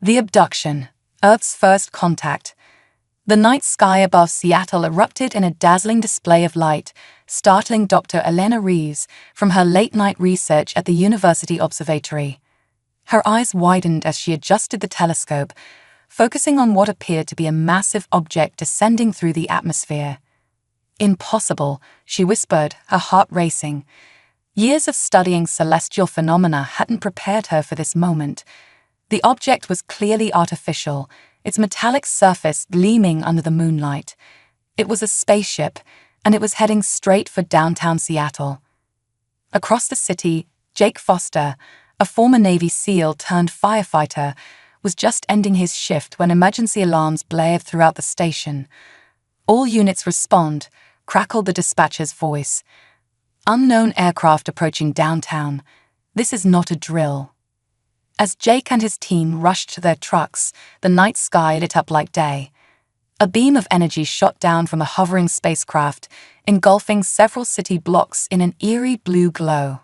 The abduction, Earth's first contact. The night sky above Seattle erupted in a dazzling display of light, startling Dr. Elena Reeves from her late-night research at the University Observatory. Her eyes widened as she adjusted the telescope, focusing on what appeared to be a massive object descending through the atmosphere. "Impossible," she whispered, her heart racing. Years of studying celestial phenomena hadn't prepared her for this moment. The object was clearly artificial, its metallic surface gleaming under the moonlight. It was a spaceship, and it was heading straight for downtown Seattle. Across the city, Jake Foster, a former Navy SEAL turned firefighter, was just ending his shift when emergency alarms blared throughout the station. "All units respond," crackled the dispatcher's voice. "Unknown aircraft approaching downtown. This is not a drill." As Jake and his team rushed to their trucks, the night sky lit up like day. A beam of energy shot down from a hovering spacecraft, engulfing several city blocks in an eerie blue glow.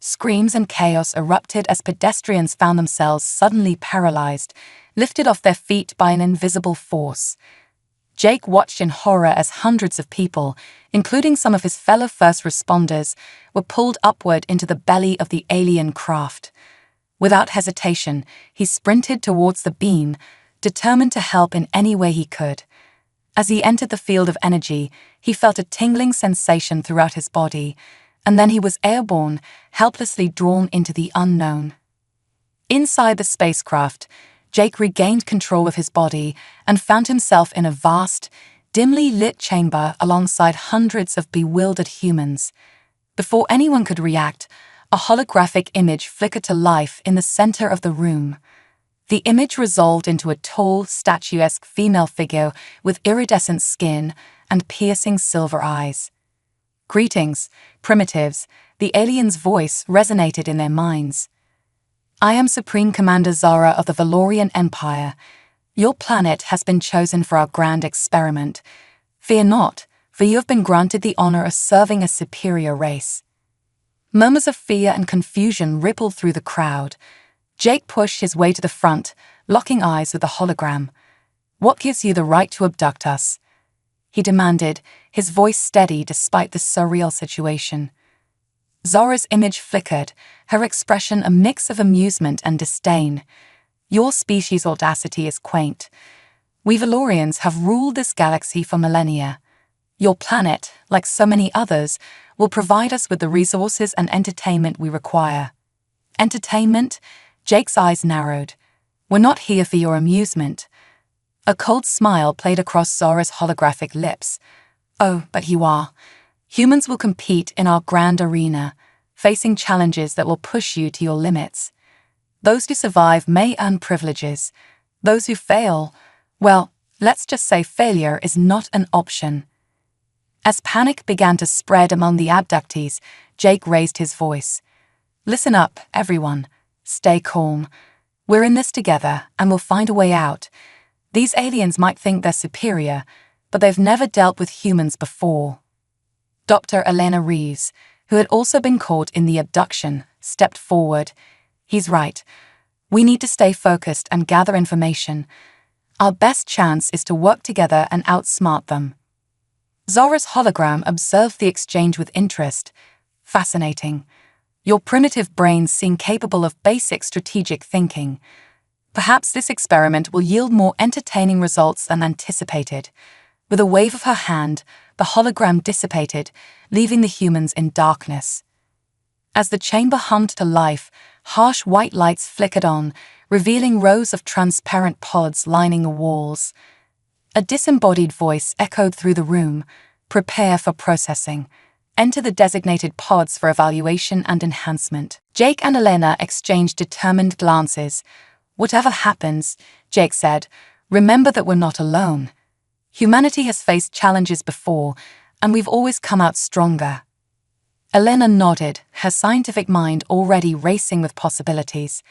Screams and chaos erupted as pedestrians found themselves suddenly paralyzed, lifted off their feet by an invisible force. Jake watched in horror as hundreds of people, including some of his fellow first responders, were pulled upward into the belly of the alien craft. Without hesitation, he sprinted towards the beam, determined to help in any way he could. As he entered the field of energy, he felt a tingling sensation throughout his body, and then he was airborne, helplessly drawn into the unknown. Inside the spacecraft, Jake regained control of his body and found himself in a vast, dimly lit chamber alongside hundreds of bewildered humans. Before anyone could react, a holographic image flickered to life in the center of the room. The image resolved into a tall, statuesque female figure with iridescent skin and piercing silver eyes. "Greetings, primitives," the alien's voice resonated in their minds. "I am Supreme Commander Zara of the Valorian Empire. Your planet has been chosen for our grand experiment. Fear not, for you have been granted the honor of serving a superior race." Murmurs of fear and confusion rippled through the crowd. Jake pushed his way to the front, locking eyes with the hologram. "What gives you the right to abduct us?" he demanded, his voice steady despite the surreal situation. Zora's image flickered, her expression a mix of amusement and disdain. "Your species' audacity is quaint. We Valorians have ruled this galaxy for millennia. Your planet, like so many others, will provide us with the resources and entertainment we require." "Entertainment?" Jake's eyes narrowed. "We're not here for your amusement." A cold smile played across Zora's holographic lips. "Oh, but you are. Humans will compete in our grand arena, facing challenges that will push you to your limits. Those who survive may earn privileges. Those who fail, well, let's just say failure is not an option." As panic began to spread among the abductees, Jake raised his voice. "Listen up, everyone. Stay calm. We're in this together, and we'll find a way out. These aliens might think they're superior, but they've never dealt with humans before." Dr. Elena Reeves, who had also been caught in the abduction, stepped forward. "He's right. We need to stay focused and gather information. Our best chance is to work together and outsmart them." Zora's hologram observed the exchange with interest. "Fascinating. Your primitive brains seem capable of basic strategic thinking. Perhaps this experiment will yield more entertaining results than anticipated." With a wave of her hand, the hologram dissipated, leaving the humans in darkness. As the chamber hummed to life, harsh white lights flickered on, revealing rows of transparent pods lining the walls. A disembodied voice echoed through the room. "Prepare for processing. Enter the designated pods for evaluation and enhancement." Jake and Elena exchanged determined glances. "Whatever happens," Jake said, "remember that we're not alone. Humanity has faced challenges before, and we've always come out stronger." Elena nodded, her scientific mind already racing with possibilities.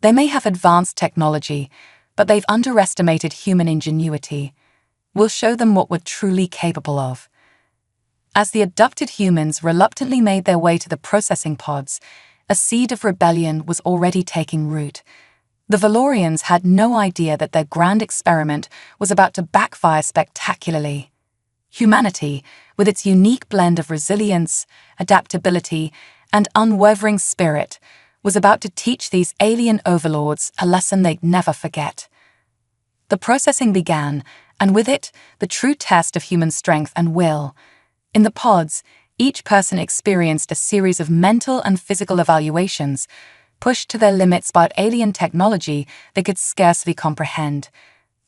They may have advanced technology, but they've underestimated human ingenuity. We'll show them what we're truly capable of. As the abducted humans reluctantly made their way to the processing pods, a seed of rebellion was already taking root. The Valorians had no idea that their grand experiment was about to backfire spectacularly. Humanity, with its unique blend of resilience, adaptability, and unwavering spirit, was about to teach these alien overlords a lesson they'd never forget. The processing began, and with it, the true test of human strength and will. In the pods, each person experienced a series of mental and physical evaluations, pushed to their limits by alien technology they could scarcely comprehend.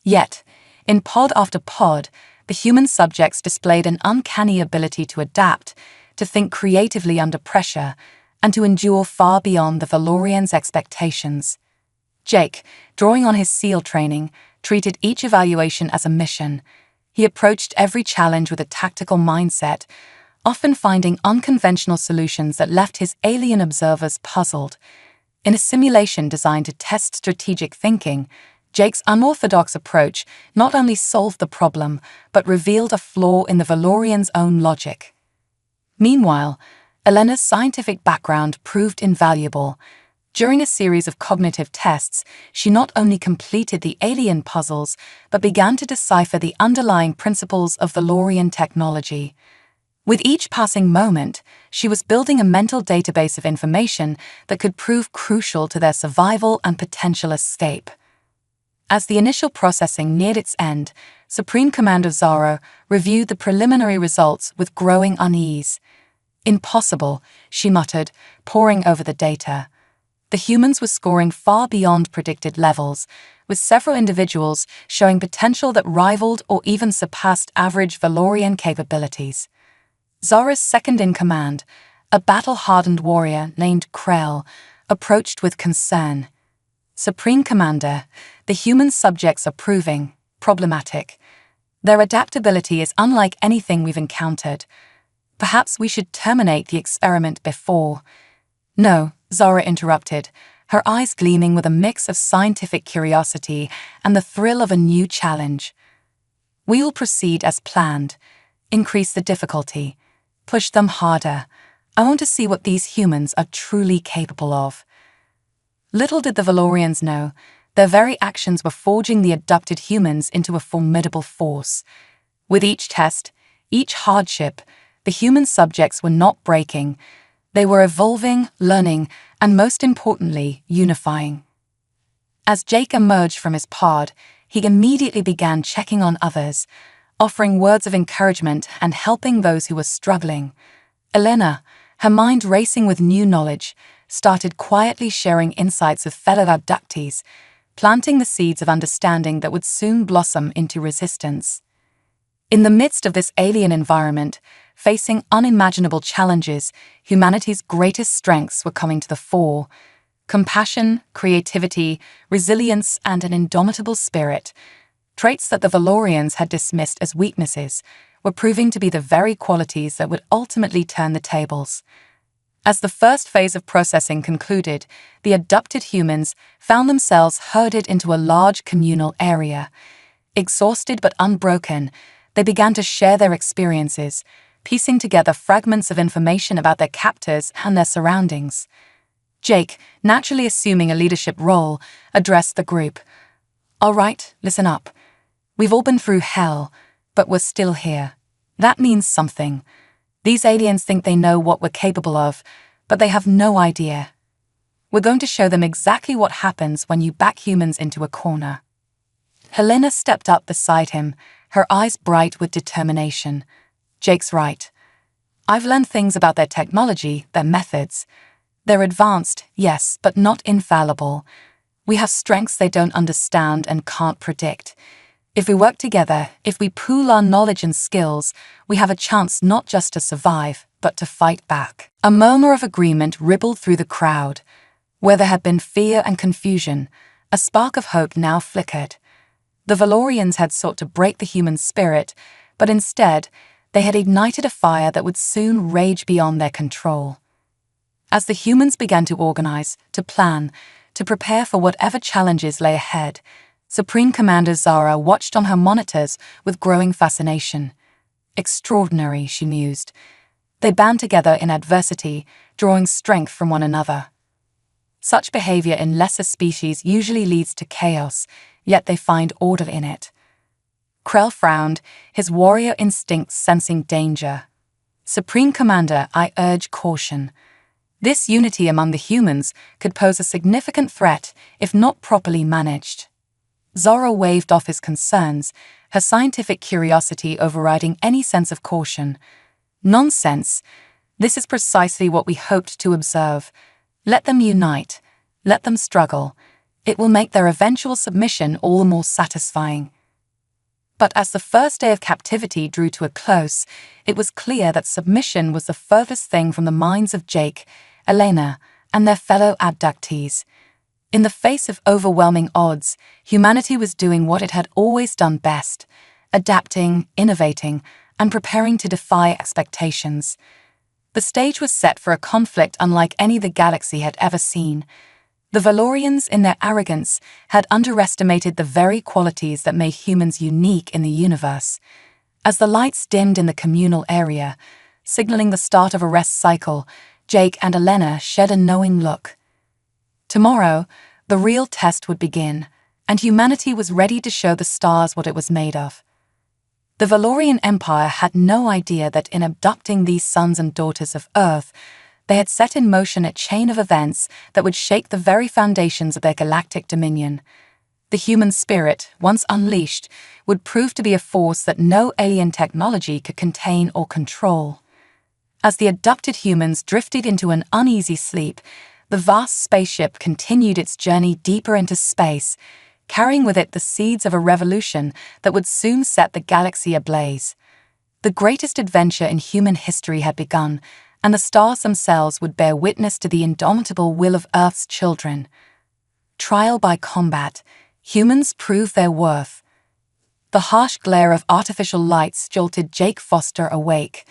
Yet, in pod after pod, the human subjects displayed an uncanny ability to adapt, to think creatively under pressure, and to endure far beyond the Valorians' expectations. Jake, drawing on his SEAL training, treated each evaluation as a mission. He approached every challenge with a tactical mindset, often finding unconventional solutions that left his alien observers puzzled. In a simulation designed to test strategic thinking, Jake's unorthodox approach not only solved the problem, but revealed a flaw in the Valorians' own logic. Meanwhile, Elena's scientific background proved invaluable. During a series of cognitive tests, she not only completed the alien puzzles, but began to decipher the underlying principles of Valorian technology. With each passing moment, she was building a mental database of information that could prove crucial to their survival and potential escape. As the initial processing neared its end, Supreme Commander Zara reviewed the preliminary results with growing unease. "Impossible," she muttered, poring over the data. The humans were scoring far beyond predicted levels, with several individuals showing potential that rivaled or even surpassed average Valorian capabilities. Zara's second-in-command, a battle-hardened warrior named Krell, approached with concern. "Supreme Commander, the human subjects are proving problematic. Their adaptability is unlike anything we've encountered. Perhaps we should terminate the experiment before." "No," Zara interrupted, her eyes gleaming with a mix of scientific curiosity and the thrill of a new challenge. "We will proceed as planned. Increase the difficulty. Push them harder. I want to see what these humans are truly capable of." Little did the Valorians know, their very actions were forging the abducted humans into a formidable force. With each test, each hardship, the human subjects were not breaking. They were evolving, learning, and most importantly, unifying. As Jake emerged from his pod, he immediately began checking on others, offering words of encouragement and helping those who were struggling. Elena, her mind racing with new knowledge, started quietly sharing insights with fellow abductees, planting the seeds of understanding that would soon blossom into resistance. In the midst of this alien environment, facing unimaginable challenges, humanity's greatest strengths were coming to the fore. Compassion, creativity, resilience, and an indomitable spirit, traits that the Valorians had dismissed as weaknesses, were proving to be the very qualities that would ultimately turn the tables. As the first phase of processing concluded, the abducted humans found themselves herded into a large communal area. Exhausted but unbroken, they began to share their experiences, piecing together fragments of information about their captors and their surroundings. Jake, naturally assuming a leadership role, addressed the group. "All right, listen up. We've all been through hell, but we're still here. That means something. These aliens think they know what we're capable of, but they have no idea. We're going to show them exactly what happens when you back humans into a corner." Helena stepped up beside him, her eyes bright with determination. "Jake's right. I've learned things about their technology, their methods. They're advanced, yes, but not infallible. We have strengths they don't understand and can't predict. If we work together, if we pool our knowledge and skills, we have a chance not just to survive, but to fight back." A murmur of agreement rippled through the crowd. Where there had been fear and confusion, a spark of hope now flickered. The Valorians had sought to break the human spirit, but instead, they had ignited a fire that would soon rage beyond their control. As the humans began to organize, to plan, to prepare for whatever challenges lay ahead, Supreme Commander Zara watched on her monitors with growing fascination. "Extraordinary," she mused. "They band together in adversity, drawing strength from one another." Such behavior in lesser species usually leads to chaos, yet they find order in it. Krell frowned, his warrior instincts sensing danger. Supreme Commander, I urge caution. This unity among the humans could pose a significant threat if not properly managed. Zora waved off his concerns, her scientific curiosity overriding any sense of caution. Nonsense. This is precisely what we hoped to observe. Let them unite. Let them struggle. It will make their eventual submission all the more satisfying. But as the first day of captivity drew to a close, it was clear that submission was the furthest thing from the minds of Jake, Elena, and their fellow abductees. In the face of overwhelming odds, humanity was doing what it had always done best, adapting, innovating, and preparing to defy expectations. The stage was set for a conflict unlike any the galaxy had ever seen. The Valorians, in their arrogance, had underestimated the very qualities that made humans unique in the universe. As the lights dimmed in the communal area, signaling the start of a rest cycle, Jake and Elena shed a knowing look. Tomorrow, the real test would begin, and humanity was ready to show the stars what it was made of. The Valorian Empire had no idea that in abducting these sons and daughters of Earth, they had set in motion a chain of events that would shake the very foundations of their galactic dominion. The human spirit, once unleashed, would prove to be a force that no alien technology could contain or control. As the abducted humans drifted into an uneasy sleep, the vast spaceship continued its journey deeper into space, carrying with it the seeds of a revolution that would soon set the galaxy ablaze. The greatest adventure in human history had begun, and the stars themselves would bear witness to the indomitable will of Earth's children. Trial by combat, humans proved their worth. The harsh glare of artificial lights jolted Jake Foster awake.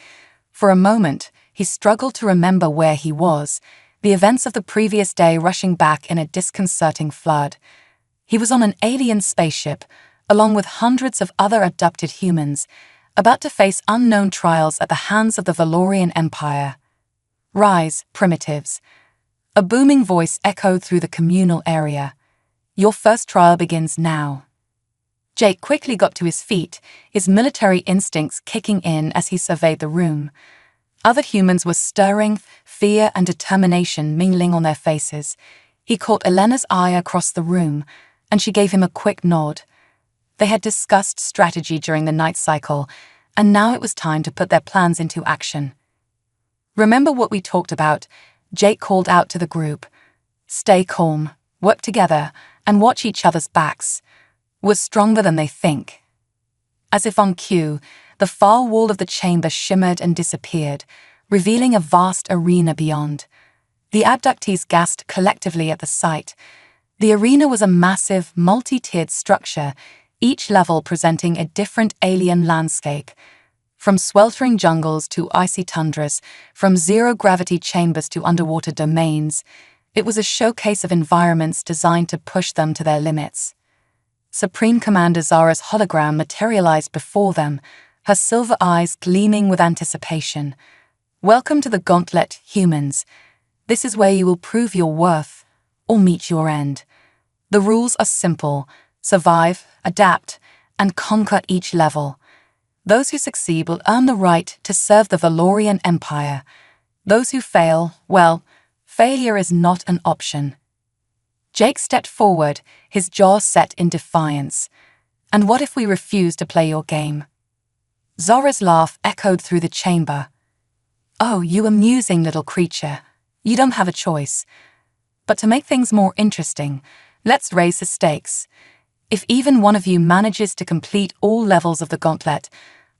For a moment, he struggled to remember where he was, the events of the previous day rushing back in a disconcerting flood. He was on an alien spaceship, along with hundreds of other abducted humans, about to face unknown trials at the hands of the Valorian Empire. Rise, primitives. A booming voice echoed through the communal area. Your first trial begins now. Jake quickly got to his feet, his military instincts kicking in as he surveyed the room. Other humans were stirring, fear and determination mingling on their faces. He caught Elena's eye across the room, and she gave him a quick nod. They had discussed strategy during the night cycle, and now it was time to put their plans into action. Remember what we talked about, Jake called out to the group. Stay calm, work together, and watch each other's backs. We're stronger than they think. As if on cue, the far wall of the chamber shimmered and disappeared, revealing a vast arena beyond. The abductees gasped collectively at the sight. The arena was a massive, multi-tiered structure, each level presenting a different alien landscape. From sweltering jungles to icy tundras, from zero-gravity chambers to underwater domains, it was a showcase of environments designed to push them to their limits. Supreme Commander Zara's hologram materialized before them, her silver eyes gleaming with anticipation. Welcome to the gauntlet, humans. This is where you will prove your worth, or meet your end. The rules are simple: survive, adapt, and conquer each level. Those who succeed will earn the right to serve the Valorian Empire. Those who fail, well, failure is not an option. Jake stepped forward, his jaw set in defiance. And what if we refuse to play your game? Zora's laugh echoed through the chamber. Oh, you amusing little creature. You don't have a choice. But to make things more interesting, let's raise the stakes. If even one of you manages to complete all levels of the gauntlet,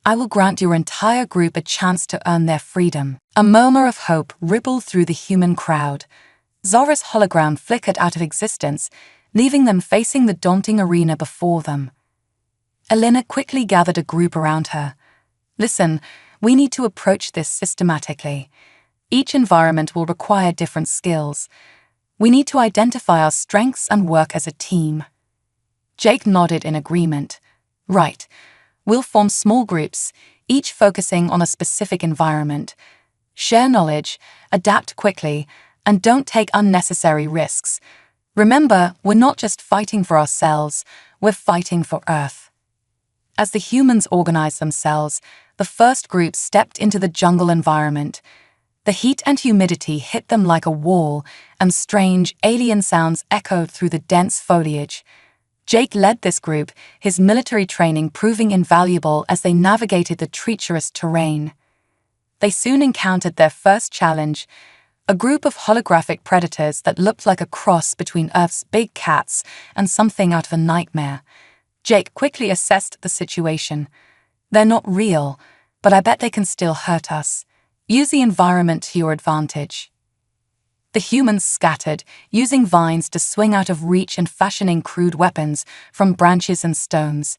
I will grant your entire group a chance to earn their freedom. A murmur of hope rippled through the human crowd. Zora's hologram flickered out of existence, leaving them facing the daunting arena before them. Elena quickly gathered a group around her. Listen, we need to approach this systematically. Each environment will require different skills. We need to identify our strengths and work as a team. Jake nodded in agreement. Right. We'll form small groups, each focusing on a specific environment. Share knowledge, adapt quickly, and don't take unnecessary risks. Remember, we're not just fighting for ourselves, we're fighting for Earth. As the humans organized themselves, the first group stepped into the jungle environment. The heat and humidity hit them like a wall, and strange, alien sounds echoed through the dense foliage. Jake led this group, his military training proving invaluable as they navigated the treacherous terrain. They soon encountered their first challenge, a group of holographic predators that looked like a cross between Earth's big cats and something out of a nightmare. Jake quickly assessed the situation. They're not real, but I bet they can still hurt us. Use the environment to your advantage. The humans scattered, using vines to swing out of reach and fashioning crude weapons from branches and stones.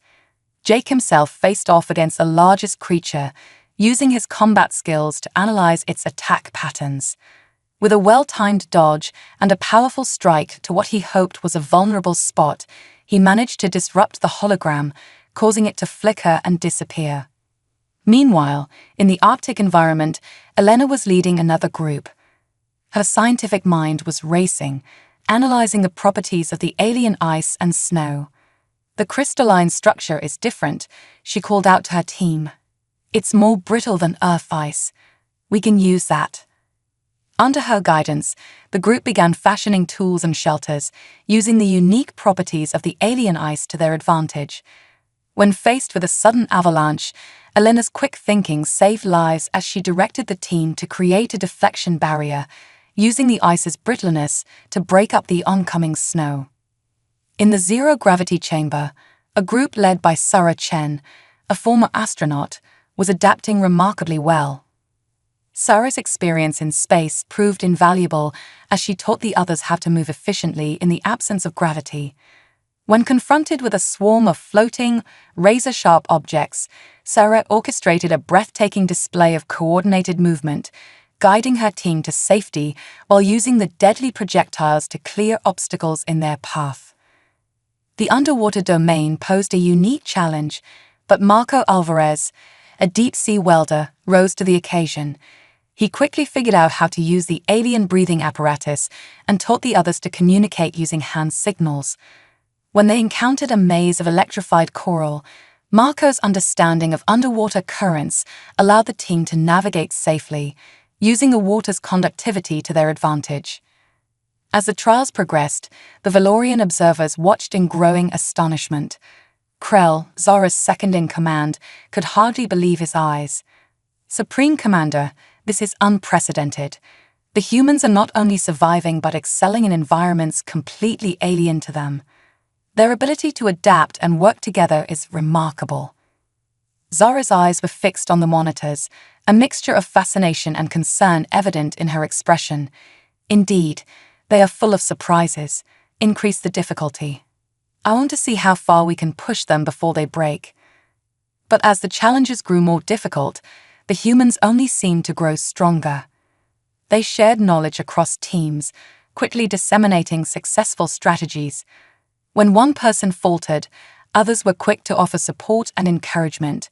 Jake himself faced off against the largest creature, using his combat skills to analyze its attack patterns. With a well-timed dodge and a powerful strike to what he hoped was a vulnerable spot, he managed to disrupt the hologram, causing it to flicker and disappear. Meanwhile, in the Arctic environment, Elena was leading another group. Her scientific mind was racing, analyzing the properties of the alien ice and snow. The crystalline structure is different, she called out to her team. It's more brittle than Earth ice. We can use that. Under her guidance, the group began fashioning tools and shelters, using the unique properties of the alien ice to their advantage. When faced with a sudden avalanche, Elena's quick thinking saved lives as she directed the team to create a deflection barrier, using the ice's brittleness to break up the oncoming snow. In the zero-gravity chamber, a group led by Sarah Chen, a former astronaut, was adapting remarkably well. Sarah's experience in space proved invaluable as she taught the others how to move efficiently in the absence of gravity. When confronted with a swarm of floating, razor-sharp objects, Sarah orchestrated a breathtaking display of coordinated movement, guiding her team to safety while using the deadly projectiles to clear obstacles in their path. The underwater domain posed a unique challenge, but Marco Alvarez, a deep-sea welder, rose to the occasion. He quickly figured out how to use the alien breathing apparatus and taught the others to communicate using hand signals. When they encountered a maze of electrified coral, Marco's understanding of underwater currents allowed the team to navigate safely, using the water's conductivity to their advantage. As the trials progressed, the Valorian observers watched in growing astonishment. Krell, Zora's second-in-command, could hardly believe his eyes. Supreme Commander, this is unprecedented. The humans are not only surviving but excelling in environments completely alien to them. Their ability to adapt and work together is remarkable. Zora's eyes were fixed on the monitors, a mixture of fascination and concern evident in her expression. Indeed, they are full of surprises. Increase the difficulty. I want to see how far we can push them before they break. But as the challenges grew more difficult, the humans only seemed to grow stronger. They shared knowledge across teams, quickly disseminating successful strategies. When one person faltered, others were quick to offer support and encouragement.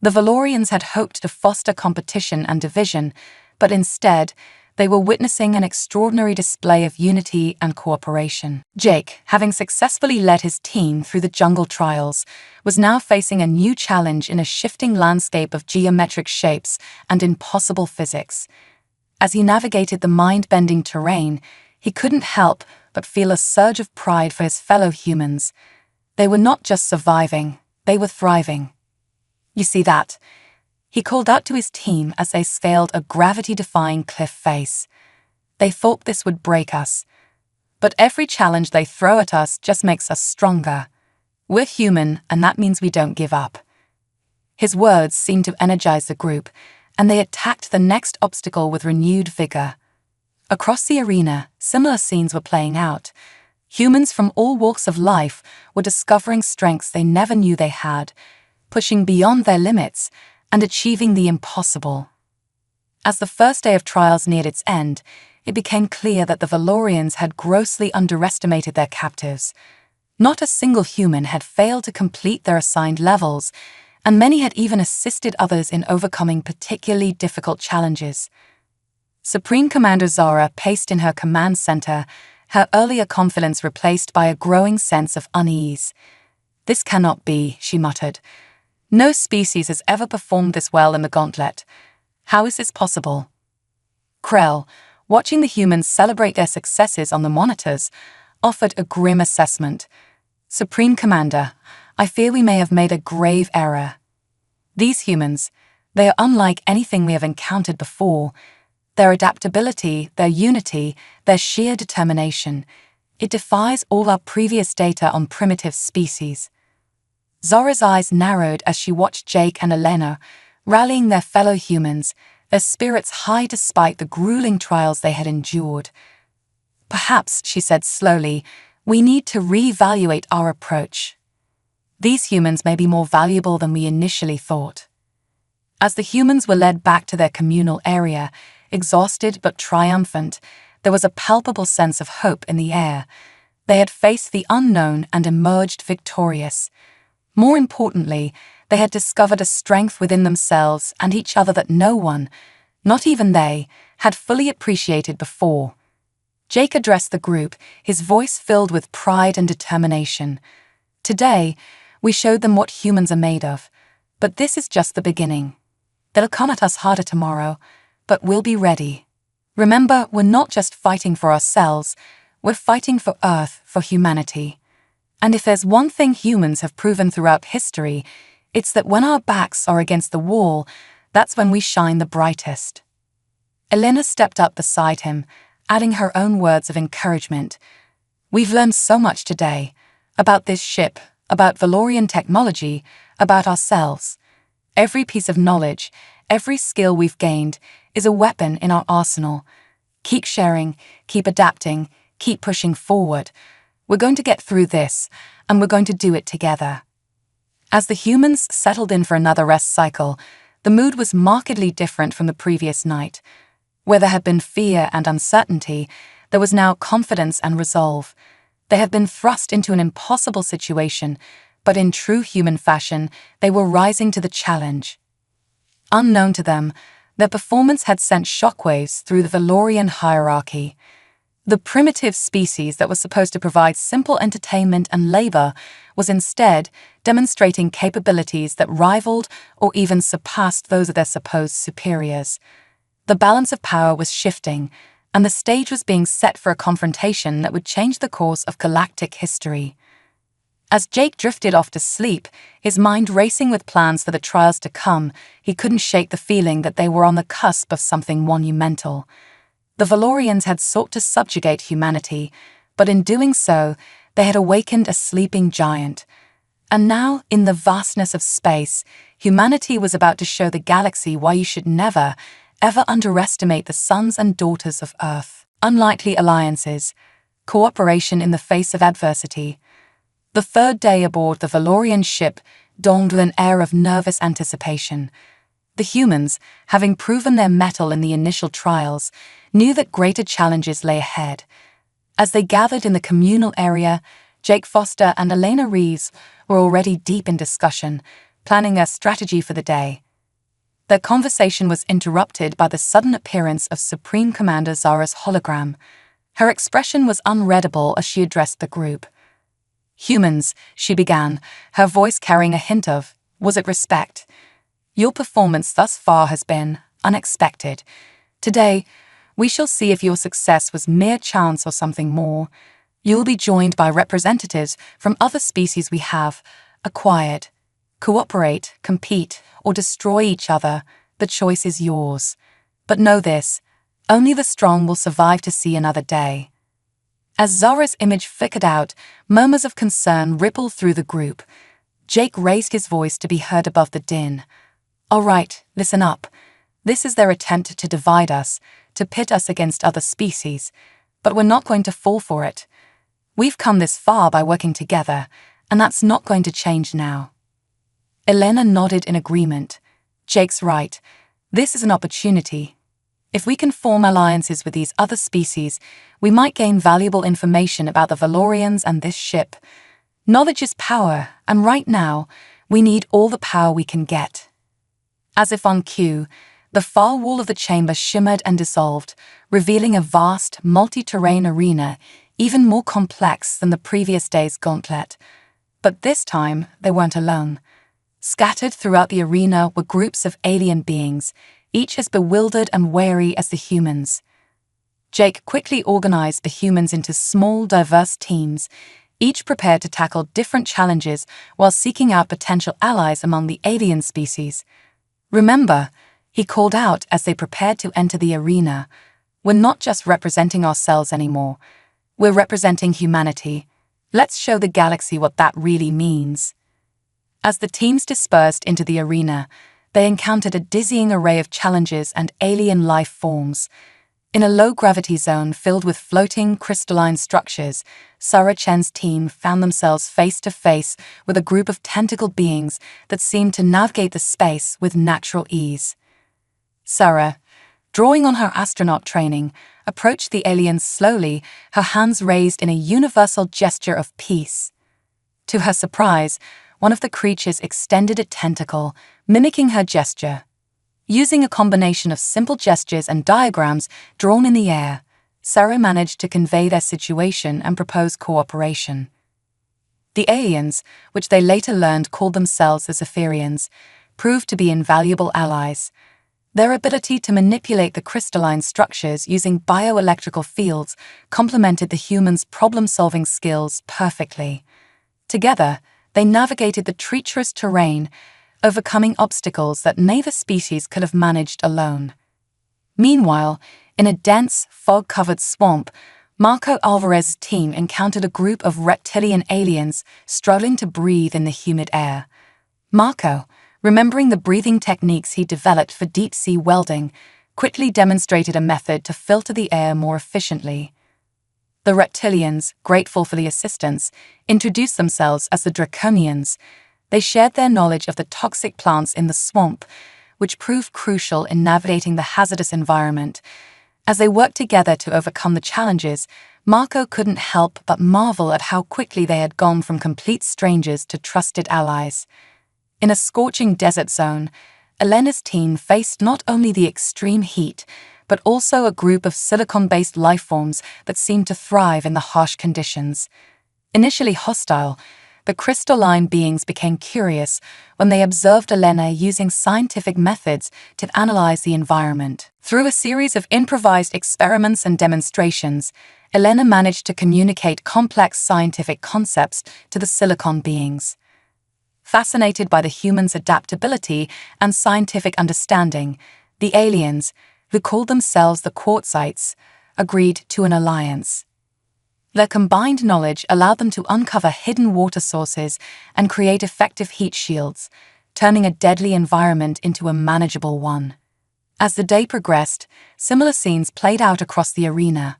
The Valorians had hoped to foster competition and division, but instead, they were witnessing an extraordinary display of unity and cooperation. Jake, having successfully led his team through the jungle trials, was now facing a new challenge in a shifting landscape of geometric shapes and impossible physics. As he navigated the mind-bending terrain, he couldn't help but feel a surge of pride for his fellow humans. They were not just surviving, they were thriving. You see that? He called out to his team as they scaled a gravity-defying cliff face. They thought this would break us. But every challenge they throw at us just makes us stronger. We're human, and that means we don't give up. His words seemed to energize the group, and they attacked the next obstacle with renewed vigor. Across the arena, similar scenes were playing out. Humans from all walks of life were discovering strengths they never knew they had, pushing beyond their limits and achieving the impossible. As the first day of trials neared its end, it became clear that the Valorians had grossly underestimated their captives. Not a single human had failed to complete their assigned levels, and many had even assisted others in overcoming particularly difficult challenges. Supreme Commander Zara paced in her command center, her earlier confidence replaced by a growing sense of unease. "This cannot be," she muttered. "No species has ever performed this well in the gauntlet. How is this possible?" Krell, watching the humans celebrate their successes on the monitors, offered a grim assessment. "Supreme Commander, I fear we may have made a grave error. These humans, they are unlike anything we have encountered before. Their adaptability, their unity, their sheer determination, it defies all our previous data on primitive species." Zora's eyes narrowed as she watched Jake and Elena, rallying their fellow humans, their spirits high despite the grueling trials they had endured. "Perhaps," she said slowly, "we need to reevaluate our approach. These humans may be more valuable than we initially thought." As the humans were led back to their communal area, exhausted but triumphant, there was a palpable sense of hope in the air. They had faced the unknown and emerged victorious. More importantly, they had discovered a strength within themselves and each other that no one, not even they, had fully appreciated before. Jake addressed the group, his voice filled with pride and determination. "Today, we showed them what humans are made of, but this is just the beginning. They'll come at us harder tomorrow, but we'll be ready. Remember, we're not just fighting for ourselves, we're fighting for Earth, for humanity. And if there's one thing humans have proven throughout history, it's that when our backs are against the wall, that's when we shine the brightest." Elena stepped up beside him, adding her own words of encouragement. "We've learned so much today, about this ship, about Valorian technology, about ourselves. Every piece of knowledge, every skill we've gained, is a weapon in our arsenal. Keep sharing, keep adapting, keep pushing forward. We're going to get through this, and we're going to do it together." As the humans settled in for another rest cycle, the mood was markedly different from the previous night. Where there had been fear and uncertainty, there was now confidence and resolve. They had been thrust into an impossible situation, but in true human fashion, they were rising to the challenge. Unknown to them, their performance had sent shockwaves through the Valorian hierarchy. The primitive species that was supposed to provide simple entertainment and labor was instead demonstrating capabilities that rivaled or even surpassed those of their supposed superiors. The balance of power was shifting, and the stage was being set for a confrontation that would change the course of galactic history. As Jake drifted off to sleep, his mind racing with plans for the trials to come, he couldn't shake the feeling that they were on the cusp of something monumental. The Valorians had sought to subjugate humanity, but in doing so, they had awakened a sleeping giant. And now, in the vastness of space, humanity was about to show the galaxy why you should never, ever underestimate the sons and daughters of Earth. Unlikely alliances, cooperation in the face of adversity. The third day aboard the Valorian ship dawned with an air of nervous anticipation. The humans, having proven their mettle in the initial trials, knew that greater challenges lay ahead. As they gathered in the communal area, Jake Foster and Elena Reeves were already deep in discussion, planning their strategy for the day. Their conversation was interrupted by the sudden appearance of Supreme Commander Zara's hologram. Her expression was unreadable as she addressed the group. "Humans," she began, her voice carrying a hint of, was it respect? "Your performance thus far has been unexpected. Today, we shall see if your success was mere chance or something more. You'll be joined by representatives from other species we have acquired. Cooperate, compete, or destroy each other. The choice is yours. But know this, only the strong will survive to see another day." As Zara's image flickered out, murmurs of concern rippled through the group. Jake raised his voice to be heard above the din. "All right, listen up. This is their attempt to divide us, to pit us against other species, but we're not going to fall for it. We've come this far by working together, and that's not going to change now." Elena nodded in agreement. "Jake's right. This is an opportunity. If we can form alliances with these other species, we might gain valuable information about the Valorians and this ship. Knowledge is power, and right now, we need all the power we can get." As if on cue, The far wall of the chamber shimmered and dissolved, revealing a vast, multi-terrain arena, even more complex than the previous day's gauntlet. But this time, they weren't alone. Scattered throughout the arena were groups of alien beings, each as bewildered and wary as the humans. Jake quickly organized the humans into small, diverse teams, each prepared to tackle different challenges while seeking out potential allies among the alien species. "Remember," he called out as they prepared to enter the arena, "we're not just representing ourselves anymore. We're representing humanity. Let's show the galaxy what that really means." As the teams dispersed into the arena, they encountered a dizzying array of challenges and alien life forms. In a low-gravity zone filled with floating, crystalline structures, Sarah Chen's team found themselves face-to-face with a group of tentacled beings that seemed to navigate the space with natural ease. Sarah, drawing on her astronaut training, approached the aliens slowly, her hands raised in a universal gesture of peace. To her surprise, one of the creatures extended a tentacle, mimicking her gesture. Using a combination of simple gestures and diagrams drawn in the air, Sarah managed to convey their situation and propose cooperation. The aliens, which they later learned called themselves the Zephyrians, proved to be invaluable allies. Their ability to manipulate the crystalline structures using bioelectrical fields complemented the humans' problem-solving skills perfectly. Together, they navigated the treacherous terrain, overcoming obstacles that neither species could have managed alone. Meanwhile, in a dense, fog-covered swamp, Marco Alvarez's team encountered a group of reptilian aliens struggling to breathe in the humid air. Marco, remembering the breathing techniques he developed for deep-sea welding, quickly demonstrated a method to filter the air more efficiently. The reptilians, grateful for the assistance, introduced themselves as the Draconians. They shared their knowledge of the toxic plants in the swamp, which proved crucial in navigating the hazardous environment. As they worked together to overcome the challenges, Marco couldn't help but marvel at how quickly they had gone from complete strangers to trusted allies. In a scorching desert zone, Elena's team faced not only the extreme heat, but also a group of silicon-based lifeforms that seemed to thrive in the harsh conditions. Initially hostile, the crystalline beings became curious when they observed Elena using scientific methods to analyze the environment. Through a series of improvised experiments and demonstrations, Elena managed to communicate complex scientific concepts to the silicon beings. Fascinated by the humans' adaptability and scientific understanding, the aliens, who called themselves the Quartzites, agreed to an alliance. Their combined knowledge allowed them to uncover hidden water sources and create effective heat shields, turning a deadly environment into a manageable one. As the day progressed, similar scenes played out across the arena.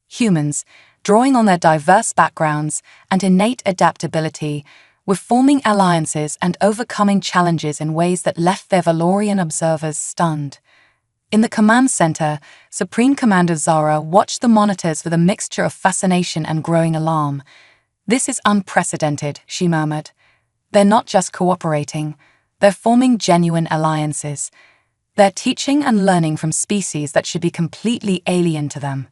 Humans, drawing on their diverse backgrounds and innate adaptability, were forming alliances and overcoming challenges in ways that left their Valorian observers stunned. In the command center, Supreme Commander Zara watched the monitors with a mixture of fascination and growing alarm. "This is unprecedented," she murmured. "They're not just cooperating, they're forming genuine alliances. They're teaching and learning from species that should be completely alien to them."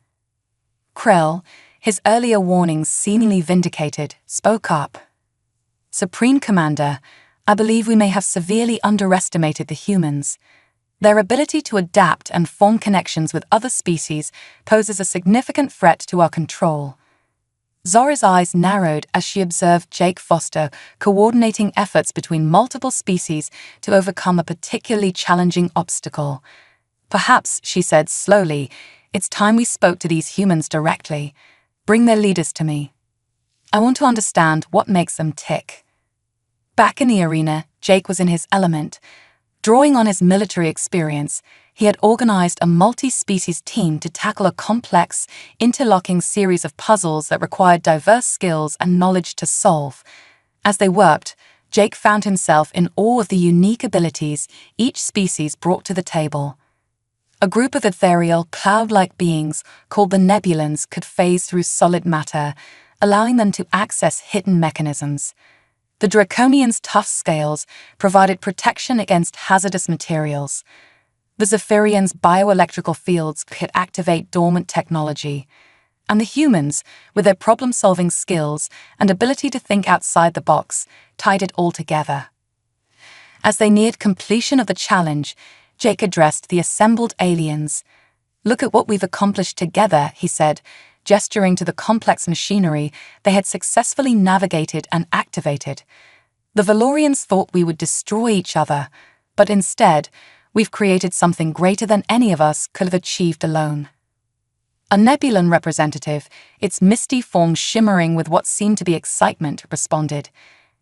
Krell, his earlier warnings seemingly vindicated, spoke up. "Supreme Commander, I believe we may have severely underestimated the humans. Their ability to adapt and form connections with other species poses a significant threat to our control." Zora's eyes narrowed as she observed Jake Foster coordinating efforts between multiple species to overcome a particularly challenging obstacle. "Perhaps," she said slowly, "it's time we spoke to these humans directly. Bring their leaders to me. I want to understand what makes them tick." Back in the arena, Jake was in his element. Drawing on his military experience, he had organized a multi-species team to tackle a complex, interlocking series of puzzles that required diverse skills and knowledge to solve. As they worked, Jake found himself in awe of the unique abilities each species brought to the table. A group of ethereal, cloud-like beings called the Nebulans could phase through solid matter, allowing them to access hidden mechanisms. The Draconians' tough scales provided protection against hazardous materials. The Zephyrians' bioelectrical fields could activate dormant technology, and the humans, with their problem-solving skills and ability to think outside the box, tied it all together. As they neared completion of the challenge, Jake addressed the assembled aliens. "Look at what we've accomplished together," he said, gesturing to the complex machinery they had successfully navigated and activated. "The Valorians thought we would destroy each other, but instead, we've created something greater than any of us could have achieved alone." A Nebulan representative, its misty form shimmering with what seemed to be excitement, responded,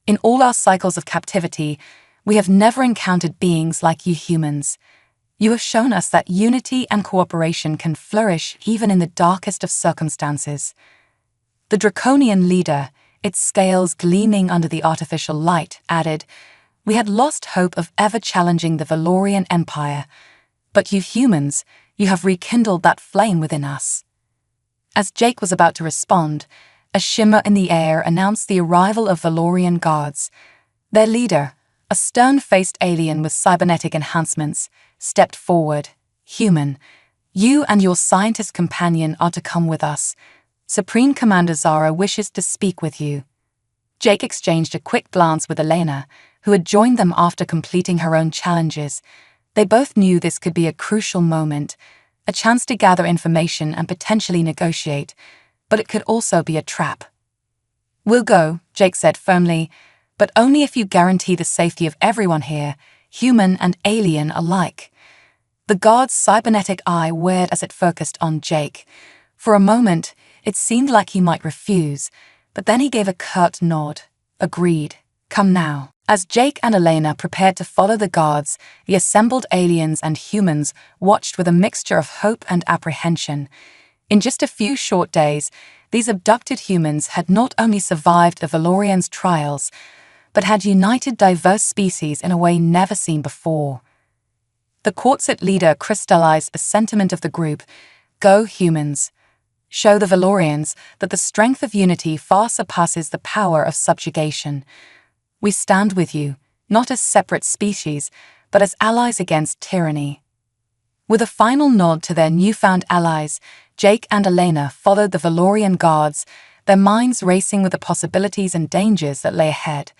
"In all our cycles of captivity, we have never encountered beings like you humans. You have shown us that unity and cooperation can flourish even in the darkest of circumstances." The Draconian leader, its scales gleaming under the artificial light, added, "We had lost hope of ever challenging the Valorian Empire, but you humans, you have rekindled that flame within us." As Jake was about to respond, a shimmer in the air announced the arrival of Valorian guards. Their leader, a stern-faced alien with cybernetic enhancements, stepped forward. "Human, you and your scientist companion are to come with us. Supreme Commander Zara wishes to speak with you." Jake exchanged a quick glance with Elena, who had joined them after completing her own challenges. They both knew this could be a crucial moment, a chance to gather information and potentially negotiate, but it could also be a trap. "We'll go," Jake said firmly, "but only if you guarantee the safety of everyone here, human and alien alike." The guard's cybernetic eye whirred as it focused on Jake. For a moment, it seemed like he might refuse, but then he gave a curt nod. "Agreed. Come now." As Jake and Elena prepared to follow the guards, the assembled aliens and humans watched with a mixture of hope and apprehension. In just a few short days, these abducted humans had not only survived the Valorians' trials, but had united diverse species in a way never seen before. The Quartzite leader crystallized the sentiment of the group: "Go, humans. Show the Valorians that the strength of unity far surpasses the power of subjugation. We stand with you, not as separate species, but as allies against tyranny." With a final nod to their newfound allies, Jake and Elena followed the Valorian guards, their minds racing with the possibilities and dangers that lay ahead.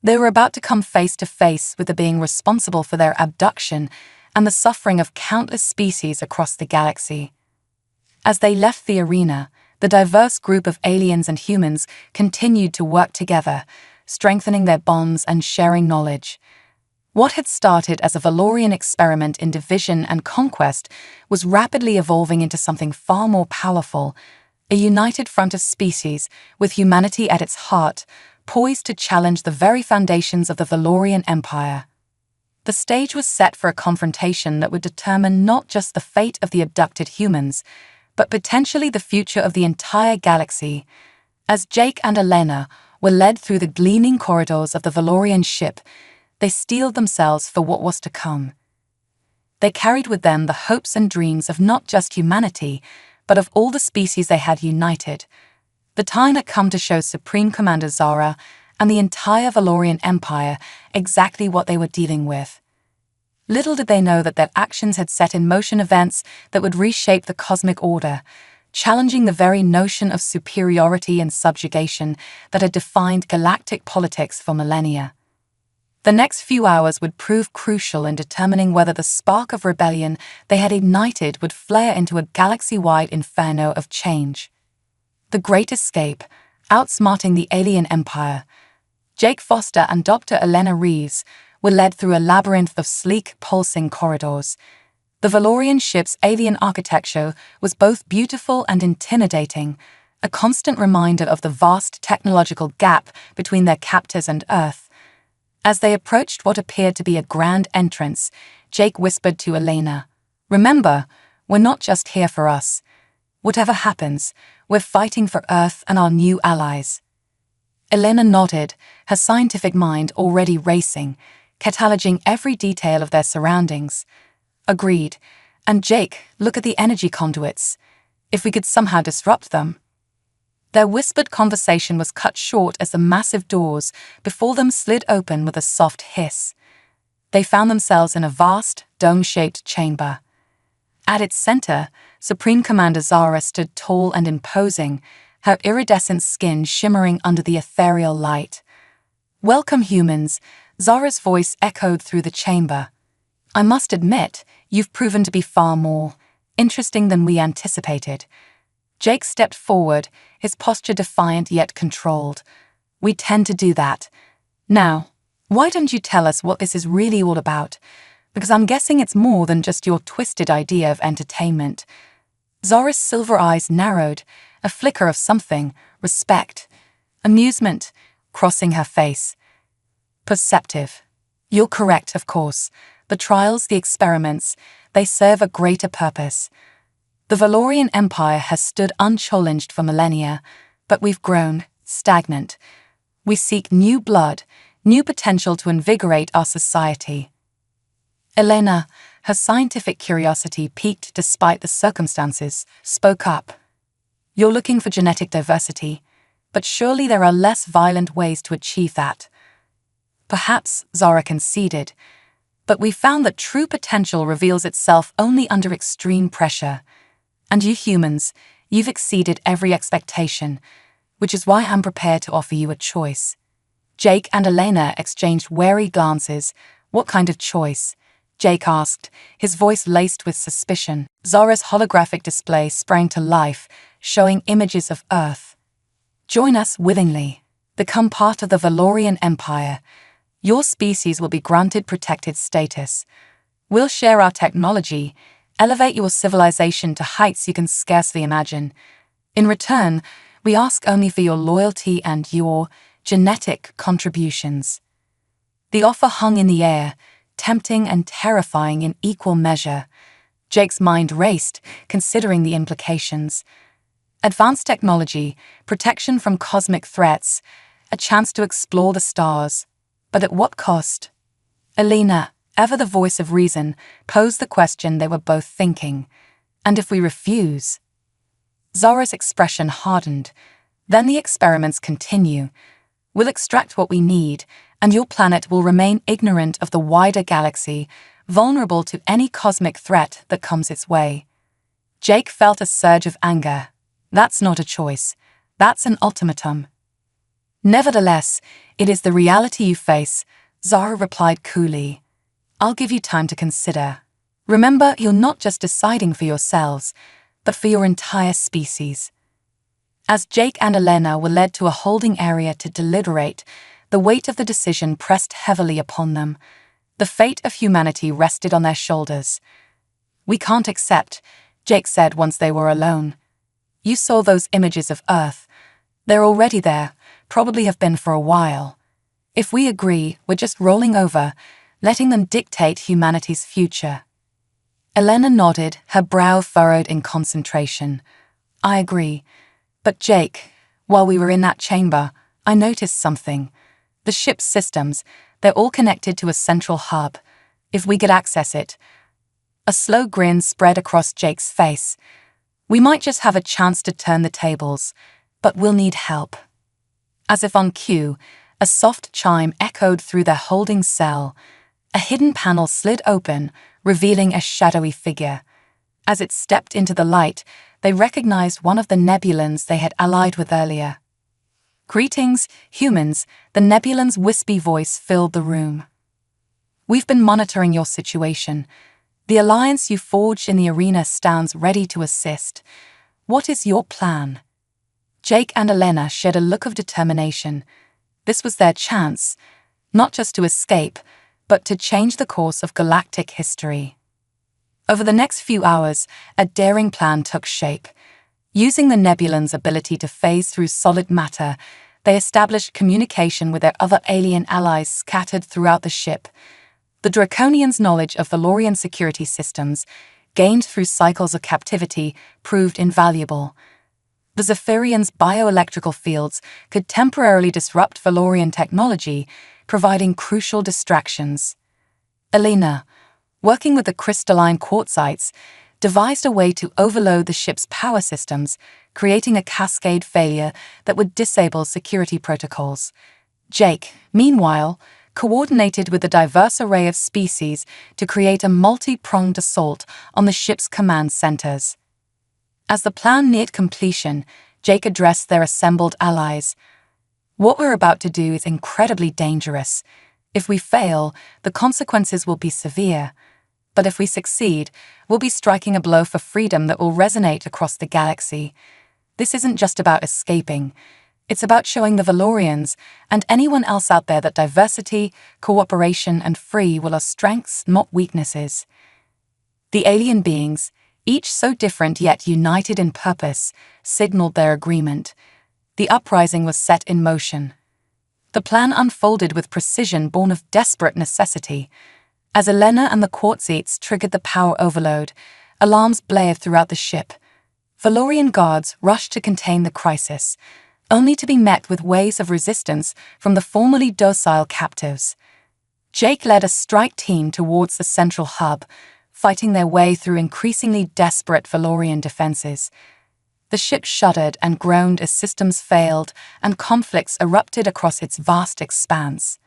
They were about to come face to face with the being responsible for their abduction and the suffering of countless species across the galaxy. As they left the arena, the diverse group of aliens and humans continued to work together, strengthening their bonds and sharing knowledge. What had started as a Valorian experiment in division and conquest was rapidly evolving into something far more powerful, a united front of species with humanity at its heart, poised to challenge the very foundations of the Valorian Empire. The stage was set for a confrontation that would determine not just the fate of the abducted humans, but potentially the future of the entire galaxy. As Jake and Elena were led through the gleaming corridors of the Valorian ship, they steeled themselves for what was to come. They carried with them the hopes and dreams of not just humanity, but of all the species they had united. The time had come to show Supreme Commander Zara and the entire Valorian Empire exactly what they were dealing with. Little did they know that their actions had set in motion events that would reshape the cosmic order, challenging the very notion of superiority and subjugation that had defined galactic politics for millennia. The next few hours would prove crucial in determining whether the spark of rebellion they had ignited would flare into a galaxy-wide inferno of change. The Great Escape, outsmarting the alien empire. Jake Foster and Dr. Elena Reeves were led through a labyrinth of sleek, pulsing corridors. The Valorian ship's alien architecture was both beautiful and intimidating, a constant reminder of the vast technological gap between their captors and Earth. As they approached what appeared to be a grand entrance, Jake whispered to Elena, "Remember, we're not just here for us. Whatever happens, we're fighting for Earth and our new allies." Elena nodded, her scientific mind already racing, cataloging every detail of their surroundings. "Agreed. And Jake, look at the energy conduits. If we could somehow disrupt them." Their whispered conversation was cut short as the massive doors before them slid open with a soft hiss. They found themselves in a vast, dome-shaped chamber. At its center, Supreme Commander Zara stood tall and imposing, her iridescent skin shimmering under the ethereal light. "Welcome, humans," Zara's voice echoed through the chamber. "I must admit, you've proven to be far more interesting than we anticipated." Jake stepped forward, his posture defiant yet controlled. "We tend to do that. Now, why don't you tell us what this is really all about? Because I'm guessing it's more than just your twisted idea of entertainment." Zara's silver eyes narrowed, a flicker of something, respect, amusement, crossing her face. "Perceptive. You're correct, of course. The trials, the experiments, they serve a greater purpose. The Valorian Empire has stood unchallenged for millennia, but we've grown stagnant. We seek new blood, new potential to invigorate our society." Elena, her scientific curiosity piqued despite the circumstances, spoke up. "You're looking for genetic diversity, but surely there are less violent ways to achieve that." "Perhaps," Zara conceded, "but we found that true potential reveals itself only under extreme pressure. And you humans, you've exceeded every expectation, which is why I'm prepared to offer you a choice." Jake and Elena exchanged wary glances. "What kind of choice?" Jake asked, his voice laced with suspicion. Zara's holographic display sprang to life, showing images of Earth. "Join us willingly. Become part of the Valorian Empire. Your species will be granted protected status. We'll share our technology, elevate your civilization to heights you can scarcely imagine. In return, we ask only for your loyalty and your genetic contributions." The offer hung in the air, tempting and terrifying in equal measure. Jake's mind raced, considering the implications. Advanced technology, protection from cosmic threats, a chance to explore the stars. But at what cost? Elena, ever the voice of reason, posed the question they were both thinking. "And if we refuse?" Zara's expression hardened. "Then the experiments continue. We'll extract what we need, and your planet will remain ignorant of the wider galaxy, vulnerable to any cosmic threat that comes its way." Jake felt a surge of anger. "That's not a choice. That's an ultimatum." "Nevertheless, it is the reality you face," Zara replied coolly. "I'll give you time to consider. Remember, you're not just deciding for yourselves, but for your entire species." As Jake and Elena were led to a holding area to deliberate, the weight of the decision pressed heavily upon them. The fate of humanity rested on their shoulders. "We can't accept," Jake said once they were alone. "You saw those images of Earth. They're already there, probably have been for a while. If we agree, we're just rolling over, letting them dictate humanity's future." Elena nodded, her brow furrowed in concentration. "I agree. But Jake, while we were in that chamber, I noticed something. The ship's systems, they're all connected to a central hub. If we could access it." A slow grin spread across Jake's face. "We might just have a chance to turn the tables, but we'll need help." As if on cue, a soft chime echoed through their holding cell. A hidden panel slid open, revealing a shadowy figure. As it stepped into the light, they recognized one of the Nebulans they had allied with earlier. "Greetings, humans," the Nebulan's wispy voice filled the room. "We've been monitoring your situation. The alliance you forged in the arena stands ready to assist. What is your plan?" Jake and Elena shared a look of determination. This was their chance, not just to escape, but to change the course of galactic history. Over the next few hours, a daring plan took shape. Using the Nebulan's ability to phase through solid matter, they established communication with their other alien allies scattered throughout the ship. The Draconians' knowledge of Valorian security systems, gained through cycles of captivity, proved invaluable. The Zephyrians' bioelectrical fields could temporarily disrupt Valorian technology, providing crucial distractions. Elena, working with the crystalline quartzites, devised a way to overload the ship's power systems, creating a cascade failure that would disable security protocols. Jake, meanwhile, coordinated with a diverse array of species to create a multi-pronged assault on the ship's command centers. As the plan neared completion, Jake addressed their assembled allies. "What we're about to do is incredibly dangerous. If we fail, the consequences will be severe. But if we succeed, we'll be striking a blow for freedom that will resonate across the galaxy. This isn't just about escaping. It's about showing the Valorians and anyone else out there that diversity, cooperation, and free will are strengths, not weaknesses." The alien beings, each so different yet united in purpose, signaled their agreement. The uprising was set in motion. The plan unfolded with precision born of desperate necessity. As Elena and the Quartzites triggered the power overload, alarms blared throughout the ship. Valorian guards rushed to contain the crisis, only to be met with waves of resistance from the formerly docile captives. Jake led a strike team towards the central hub, fighting their way through increasingly desperate Valorian defenses. The ship shuddered and groaned as systems failed and conflicts erupted across its vast expanse.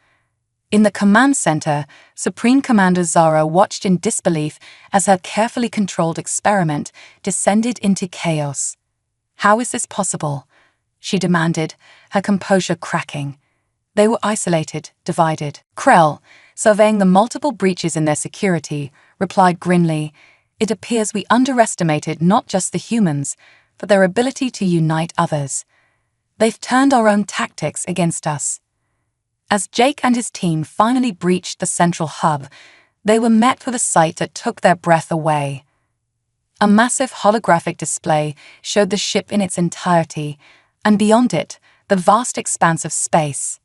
In the command center, Supreme Commander Zara watched in disbelief as her carefully controlled experiment descended into chaos. "How is this possible?" she demanded, her composure cracking. They were isolated, divided. Krell, surveying the multiple breaches in their security, replied grimly, "It appears we underestimated not just the humans, but their ability to unite others. They've turned our own tactics against us." As Jake and his team finally breached the central hub, they were met with a sight that took their breath away. A massive holographic display showed the ship in its entirety, and beyond it, the vast expanse of space.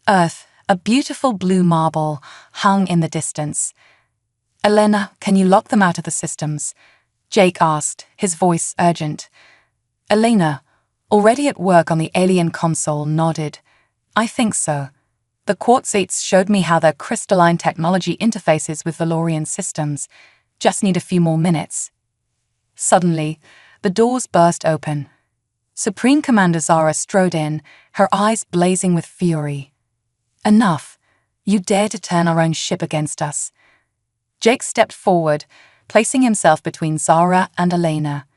Earth, a beautiful blue marble, hung in the distance. "Elena, can you lock them out of the systems?" Jake asked, his voice urgent. Elena, already at work on the alien console, nodded. "I think so. The Quartzites showed me how their crystalline technology interfaces with Valorian systems. Just need a few more minutes." Suddenly, the doors burst open. Supreme Commander Zara strode in, her eyes blazing with fury. "Enough. You dare to turn our own ship against us." Jake stepped forward, placing himself between Zara and Elena.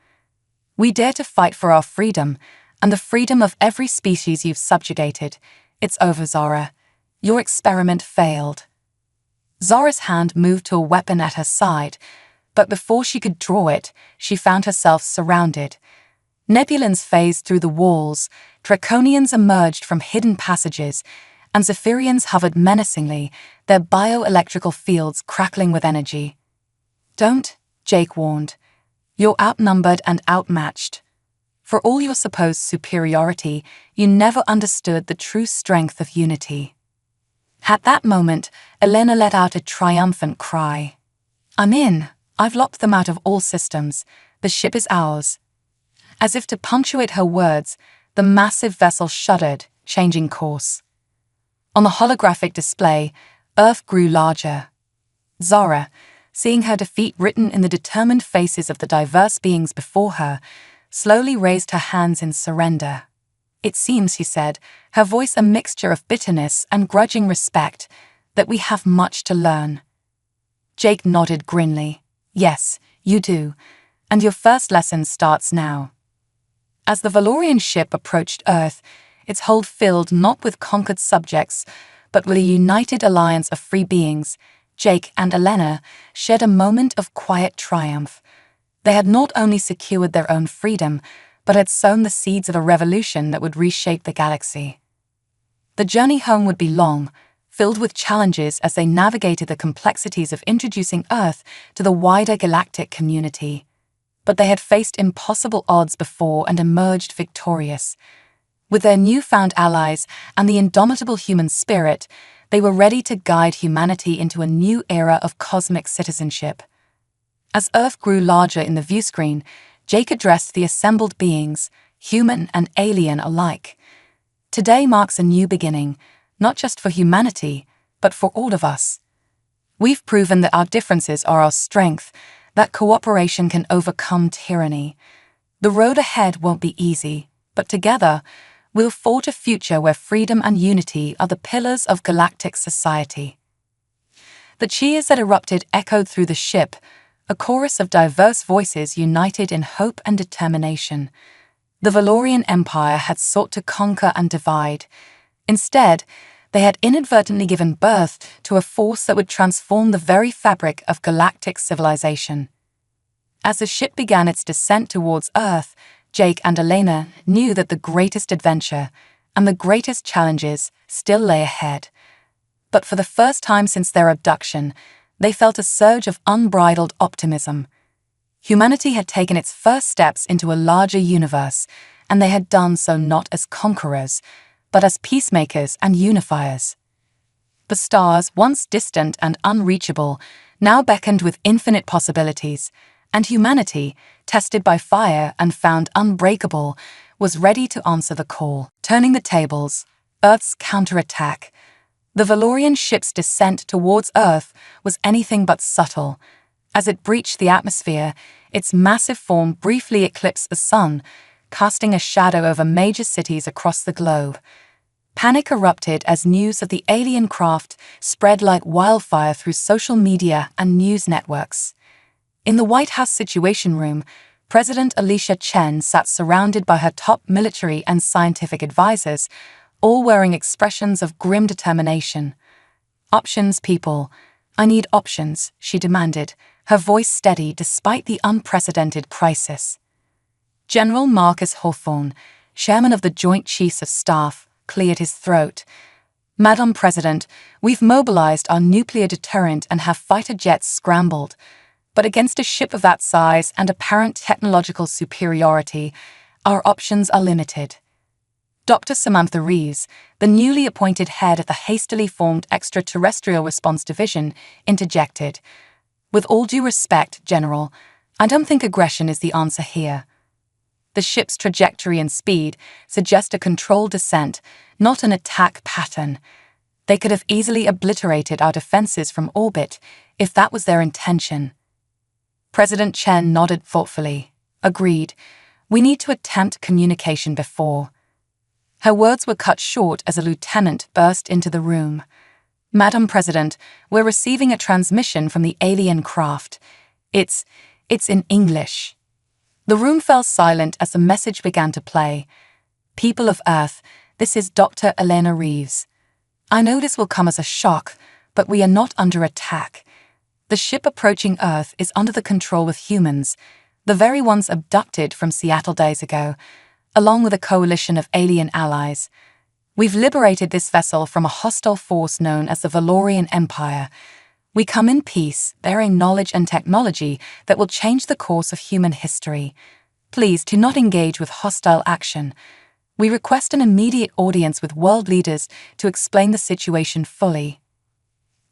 "We dare to fight for our freedom, and the freedom of every species you've subjugated. It's over, Zara. Your experiment failed." Zara's hand moved to a weapon at her side, but before she could draw it, she found herself surrounded. Nebulans phased through the walls, Draconians emerged from hidden passages, and Zephyrians hovered menacingly, their bioelectrical fields crackling with energy. "Don't," Jake warned. "You're outnumbered and outmatched. For all your supposed superiority, you never understood the true strength of unity." At that moment, Elena let out a triumphant cry. "I'm in. I've locked them out of all systems. The ship is ours." As if to punctuate her words, the massive vessel shuddered, changing course. On the holographic display, Earth grew larger. Zara, seeing her defeat written in the determined faces of the diverse beings before her, slowly raised her hands in surrender. "It seems," he said, her voice a mixture of bitterness and grudging respect, "that we have much to learn." Jake nodded grimly. "Yes, you do, and your first lesson starts now." As the Valorian ship approached Earth, its hold filled not with conquered subjects, but with a united alliance of free beings, Jake and Elena shared a moment of quiet triumph. They had not only secured their own freedom, but had sown the seeds of a revolution that would reshape the galaxy. The journey home would be long, filled with challenges as they navigated the complexities of introducing Earth to the wider galactic community. But they had faced impossible odds before and emerged victorious. With their newfound allies and the indomitable human spirit, they were ready to guide humanity into a new era of cosmic citizenship. As Earth grew larger in the viewscreen, Jake addressed the assembled beings, human and alien alike. "Today marks a new beginning, not just for humanity, but for all of us. We've proven that our differences are our strength, that cooperation can overcome tyranny. The road ahead won't be easy, but together, We'll forge a future where freedom and unity are the pillars of galactic society." The cheers that erupted echoed through the ship, a chorus of diverse voices united in hope and determination. The Valorian Empire had sought to conquer and divide. Instead, they had inadvertently given birth to a force that would transform the very fabric of galactic civilization. As the ship began its descent towards Earth, Jake and Elena knew that the greatest adventure and the greatest challenges still lay ahead. But for the first time since their abduction, they felt a surge of unbridled optimism. Humanity had taken its first steps into a larger universe, and they had done so not as conquerors, but as peacemakers and unifiers. The stars, once distant and unreachable, now beckoned with infinite possibilities, and humanity, tested by fire and found unbreakable, was ready to answer the call. Turning the tables, Earth's counterattack. The Valorian ship's descent towards Earth was anything but subtle. As it breached the atmosphere, its massive form briefly eclipsed the sun, casting a shadow over major cities across the globe. Panic erupted as news of the alien craft spread like wildfire through social media and news networks. In the White House Situation Room, President Alicia Chen sat surrounded by her top military and scientific advisors, all wearing expressions of grim determination. "Options, people. I need options," she demanded, her voice steady despite the unprecedented crisis. General Marcus Hawthorne, chairman of the Joint Chiefs of Staff, cleared his throat. "Madam President, we've mobilized our nuclear deterrent and have fighter jets scrambled. But against a ship of that size and apparent technological superiority, our options are limited." Dr. Samantha Reeves, the newly appointed head of the hastily formed Extraterrestrial Response Division, interjected. "With all due respect, General, I don't think aggression is the answer here. The ship's trajectory and speed suggest a controlled descent, not an attack pattern. They could have easily obliterated our defenses from orbit if that was their intention." President Chen nodded thoughtfully. "Agreed. We need to attempt communication before." Her words were cut short as a lieutenant burst into the room. "Madam President, we're receiving a transmission from the alien craft. It's in English." The room fell silent as the message began to play. "People of Earth, this is Dr. Elena Reeves. I know this will come as a shock, but we are not under attack. The ship approaching Earth is under the control of humans, the very ones abducted from Seattle days ago, along with a coalition of alien allies. We've liberated this vessel from a hostile force known as the Valorian Empire. We come in peace, bearing knowledge and technology that will change the course of human history. Please do not engage with hostile action. We request an immediate audience with world leaders to explain the situation fully."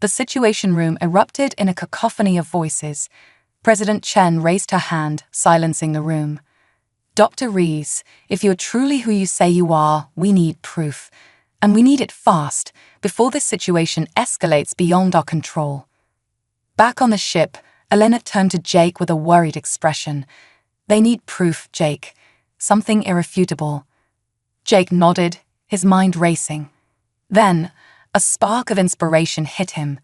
The Situation Room erupted in a cacophony of voices. President Chen raised her hand, silencing the room. "Dr. Reeves, if you're truly who you say you are, we need proof. And we need it fast, before this situation escalates beyond our control." Back on the ship, Elena turned to Jake with a worried expression. "They need proof, Jake. Something irrefutable." Jake nodded, his mind racing. Then, a spark of inspiration hit him.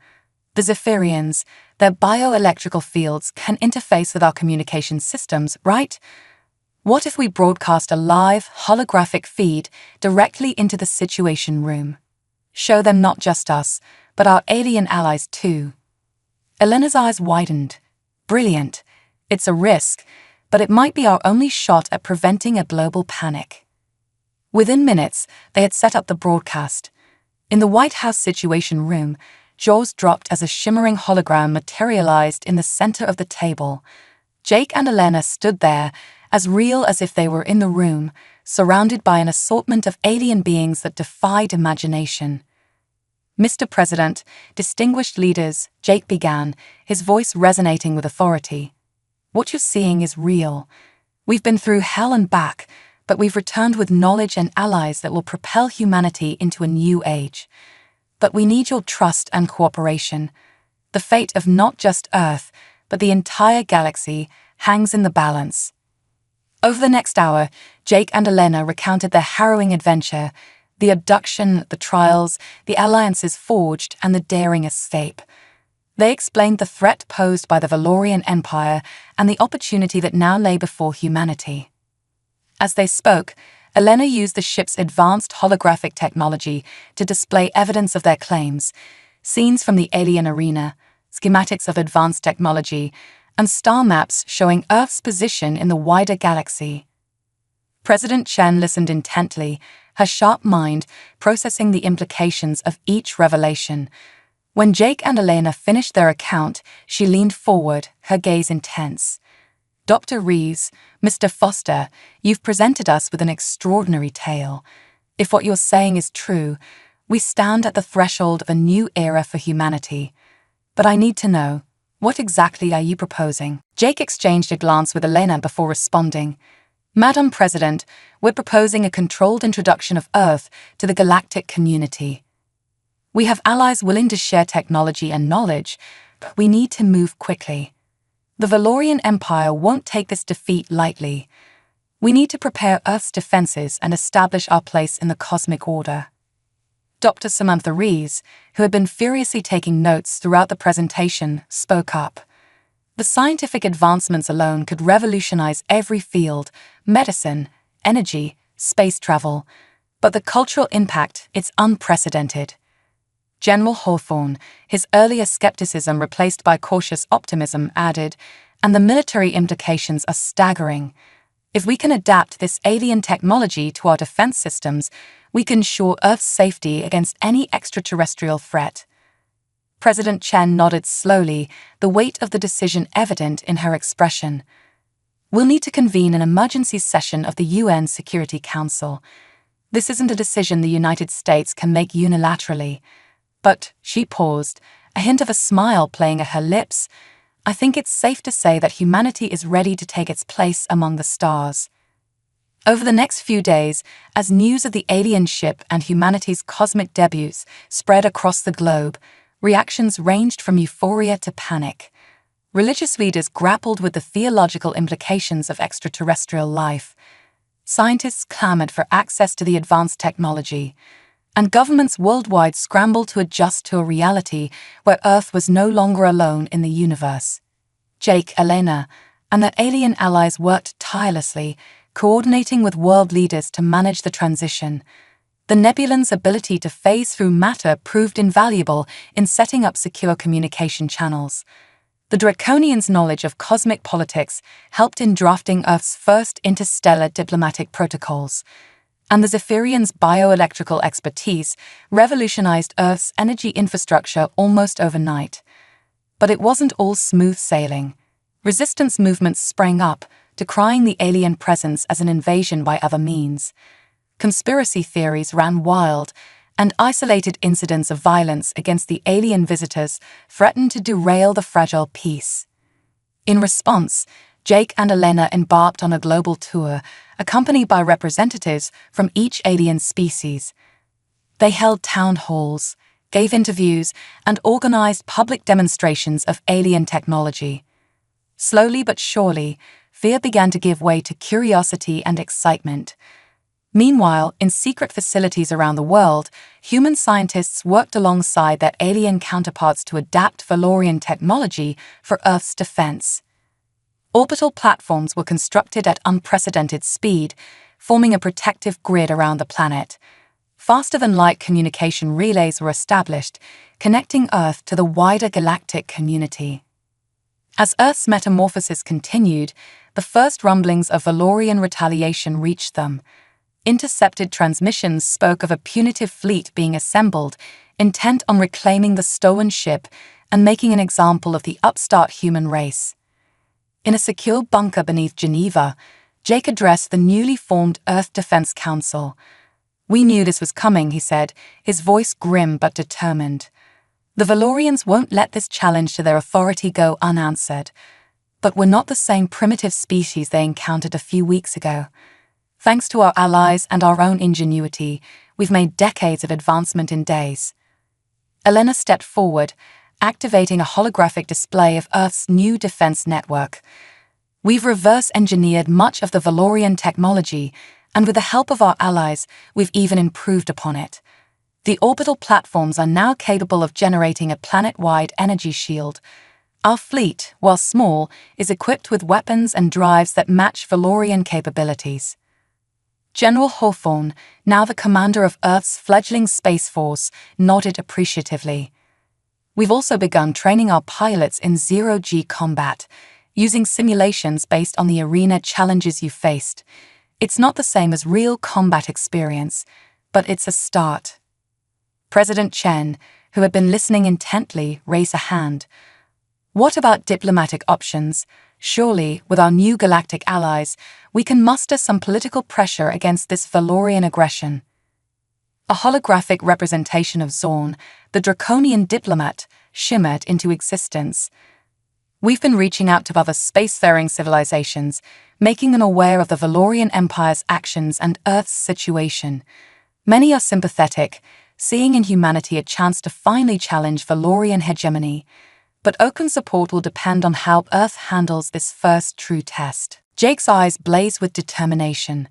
The Zephyrians, their bioelectrical fields can interface with our communication systems, right? What if we broadcast a live, holographic feed directly into the Situation Room? Show them not just us, but our alien allies too. Elena's eyes widened. Brilliant. It's a risk, but it might be our only shot at preventing a global panic. Within minutes, they had set up the broadcast. In the White House Situation Room, jaws dropped as a shimmering hologram materialized in the center of the table. Jake and Elena stood there, as real as if they were in the room, surrounded by an assortment of alien beings that defied imagination. "Mr. President, distinguished leaders," Jake began, his voice resonating with authority. "What you're seeing is real. We've been through hell and back, but we've returned with knowledge and allies that will propel humanity into a new age. But we need your trust and cooperation. The fate of not just Earth, but the entire galaxy hangs in the balance." Over the next hour, Jake and Elena recounted their harrowing adventure, the abduction, the trials, the alliances forged, and the daring escape. They explained the threat posed by the Valorian Empire and the opportunity that now lay before humanity. As they spoke, Elena used the ship's advanced holographic technology to display evidence of their claims, scenes from the alien arena, schematics of advanced technology, and star maps showing Earth's position in the wider galaxy. President Chen listened intently, her sharp mind processing the implications of each revelation. When Jake and Elena finished their account, she leaned forward, her gaze intense. "Dr. Reeves, Mr. Foster, you've presented us with an extraordinary tale. If what you're saying is true, we stand at the threshold of a new era for humanity. But I need to know, what exactly are you proposing?" Jake exchanged a glance with Elena before responding. "Madam President, we're proposing a controlled introduction of Earth to the galactic community. We have allies willing to share technology and knowledge, but we need to move quickly. The Valorian Empire won't take this defeat lightly. We need to prepare Earth's defenses and establish our place in the cosmic order." Dr. Samantha Rees, who had been furiously taking notes throughout the presentation, spoke up. "The scientific advancements alone could revolutionize every field: medicine, energy, space travel. But the cultural impact, it's unprecedented." General Hawthorne, his earlier skepticism replaced by cautious optimism, added, "And the military implications are staggering. If we can adapt this alien technology to our defense systems, we can ensure Earth's safety against any extraterrestrial threat." President Chen nodded slowly, the weight of the decision evident in her expression. "We'll need to convene an emergency session of the UN Security Council. This isn't a decision the United States can make unilaterally. But," she paused, a hint of a smile playing at her lips, "I think it's safe to say that humanity is ready to take its place among the stars." Over the next few days, as news of the alien ship and humanity's cosmic debuts spread across the globe, reactions ranged from euphoria to panic. Religious leaders grappled with the theological implications of extraterrestrial life. Scientists clamored for access to the advanced technology, and governments worldwide scrambled to adjust to a reality where Earth was no longer alone in the universe. Jake, Elena, and their alien allies worked tirelessly, coordinating with world leaders to manage the transition. The Nebulan's ability to phase through matter proved invaluable in setting up secure communication channels. The Draconians' knowledge of cosmic politics helped in drafting Earth's first interstellar diplomatic protocols. And the Zephyrians' bioelectrical expertise revolutionized Earth's energy infrastructure almost overnight. But it wasn't all smooth sailing. Resistance movements sprang up, decrying the alien presence as an invasion by other means. Conspiracy theories ran wild, and isolated incidents of violence against the alien visitors threatened to derail the fragile peace. In response, Jake and Elena embarked on a global tour, accompanied by representatives from each alien species. They held town halls, gave interviews, and organized public demonstrations of alien technology. Slowly but surely, fear began to give way to curiosity and excitement. Meanwhile, in secret facilities around the world, human scientists worked alongside their alien counterparts to adapt Valorian technology for Earth's defense. Orbital platforms were constructed at unprecedented speed, forming a protective grid around the planet. Faster-than-light communication relays were established, connecting Earth to the wider galactic community. As Earth's metamorphosis continued, the first rumblings of Valorian retaliation reached them. Intercepted transmissions spoke of a punitive fleet being assembled, intent on reclaiming the stolen ship and making an example of the upstart human race. In a secure bunker beneath Geneva, Jake addressed the newly formed Earth Defense Council. "We knew this was coming," he said, his voice grim but determined. "The Valorians won't let this challenge to their authority go unanswered. But we're not the same primitive species they encountered a few weeks ago. Thanks to our allies and our own ingenuity, we've made decades of advancement in days." Elena stepped forward, activating a holographic display of Earth's new defense network. We've reverse-engineered much of the Valorian technology, and with the help of our allies, we've even improved upon it. The orbital platforms are now capable of generating a planet-wide energy shield. Our fleet, while small, is equipped with weapons and drives that match Valorian capabilities. General Hawthorne, now the commander of Earth's fledgling space force, nodded appreciatively. We've also begun training our pilots in zero-G combat, using simulations based on the arena challenges you faced. It's not the same as real combat experience, but it's a start. President Chen, who had been listening intently, raised a hand. What about diplomatic options? Surely, with our new galactic allies, we can muster some political pressure against this Valorian aggression. A holographic representation of Zorn, the draconian diplomat, shimmered into existence. We've been reaching out to other spacefaring civilizations, making them aware of the Valorian Empire's actions and Earth's situation. Many are sympathetic, seeing in humanity a chance to finally challenge Valorian hegemony. But open support will depend on how Earth handles this first true test. Jake's eyes blazed with determination.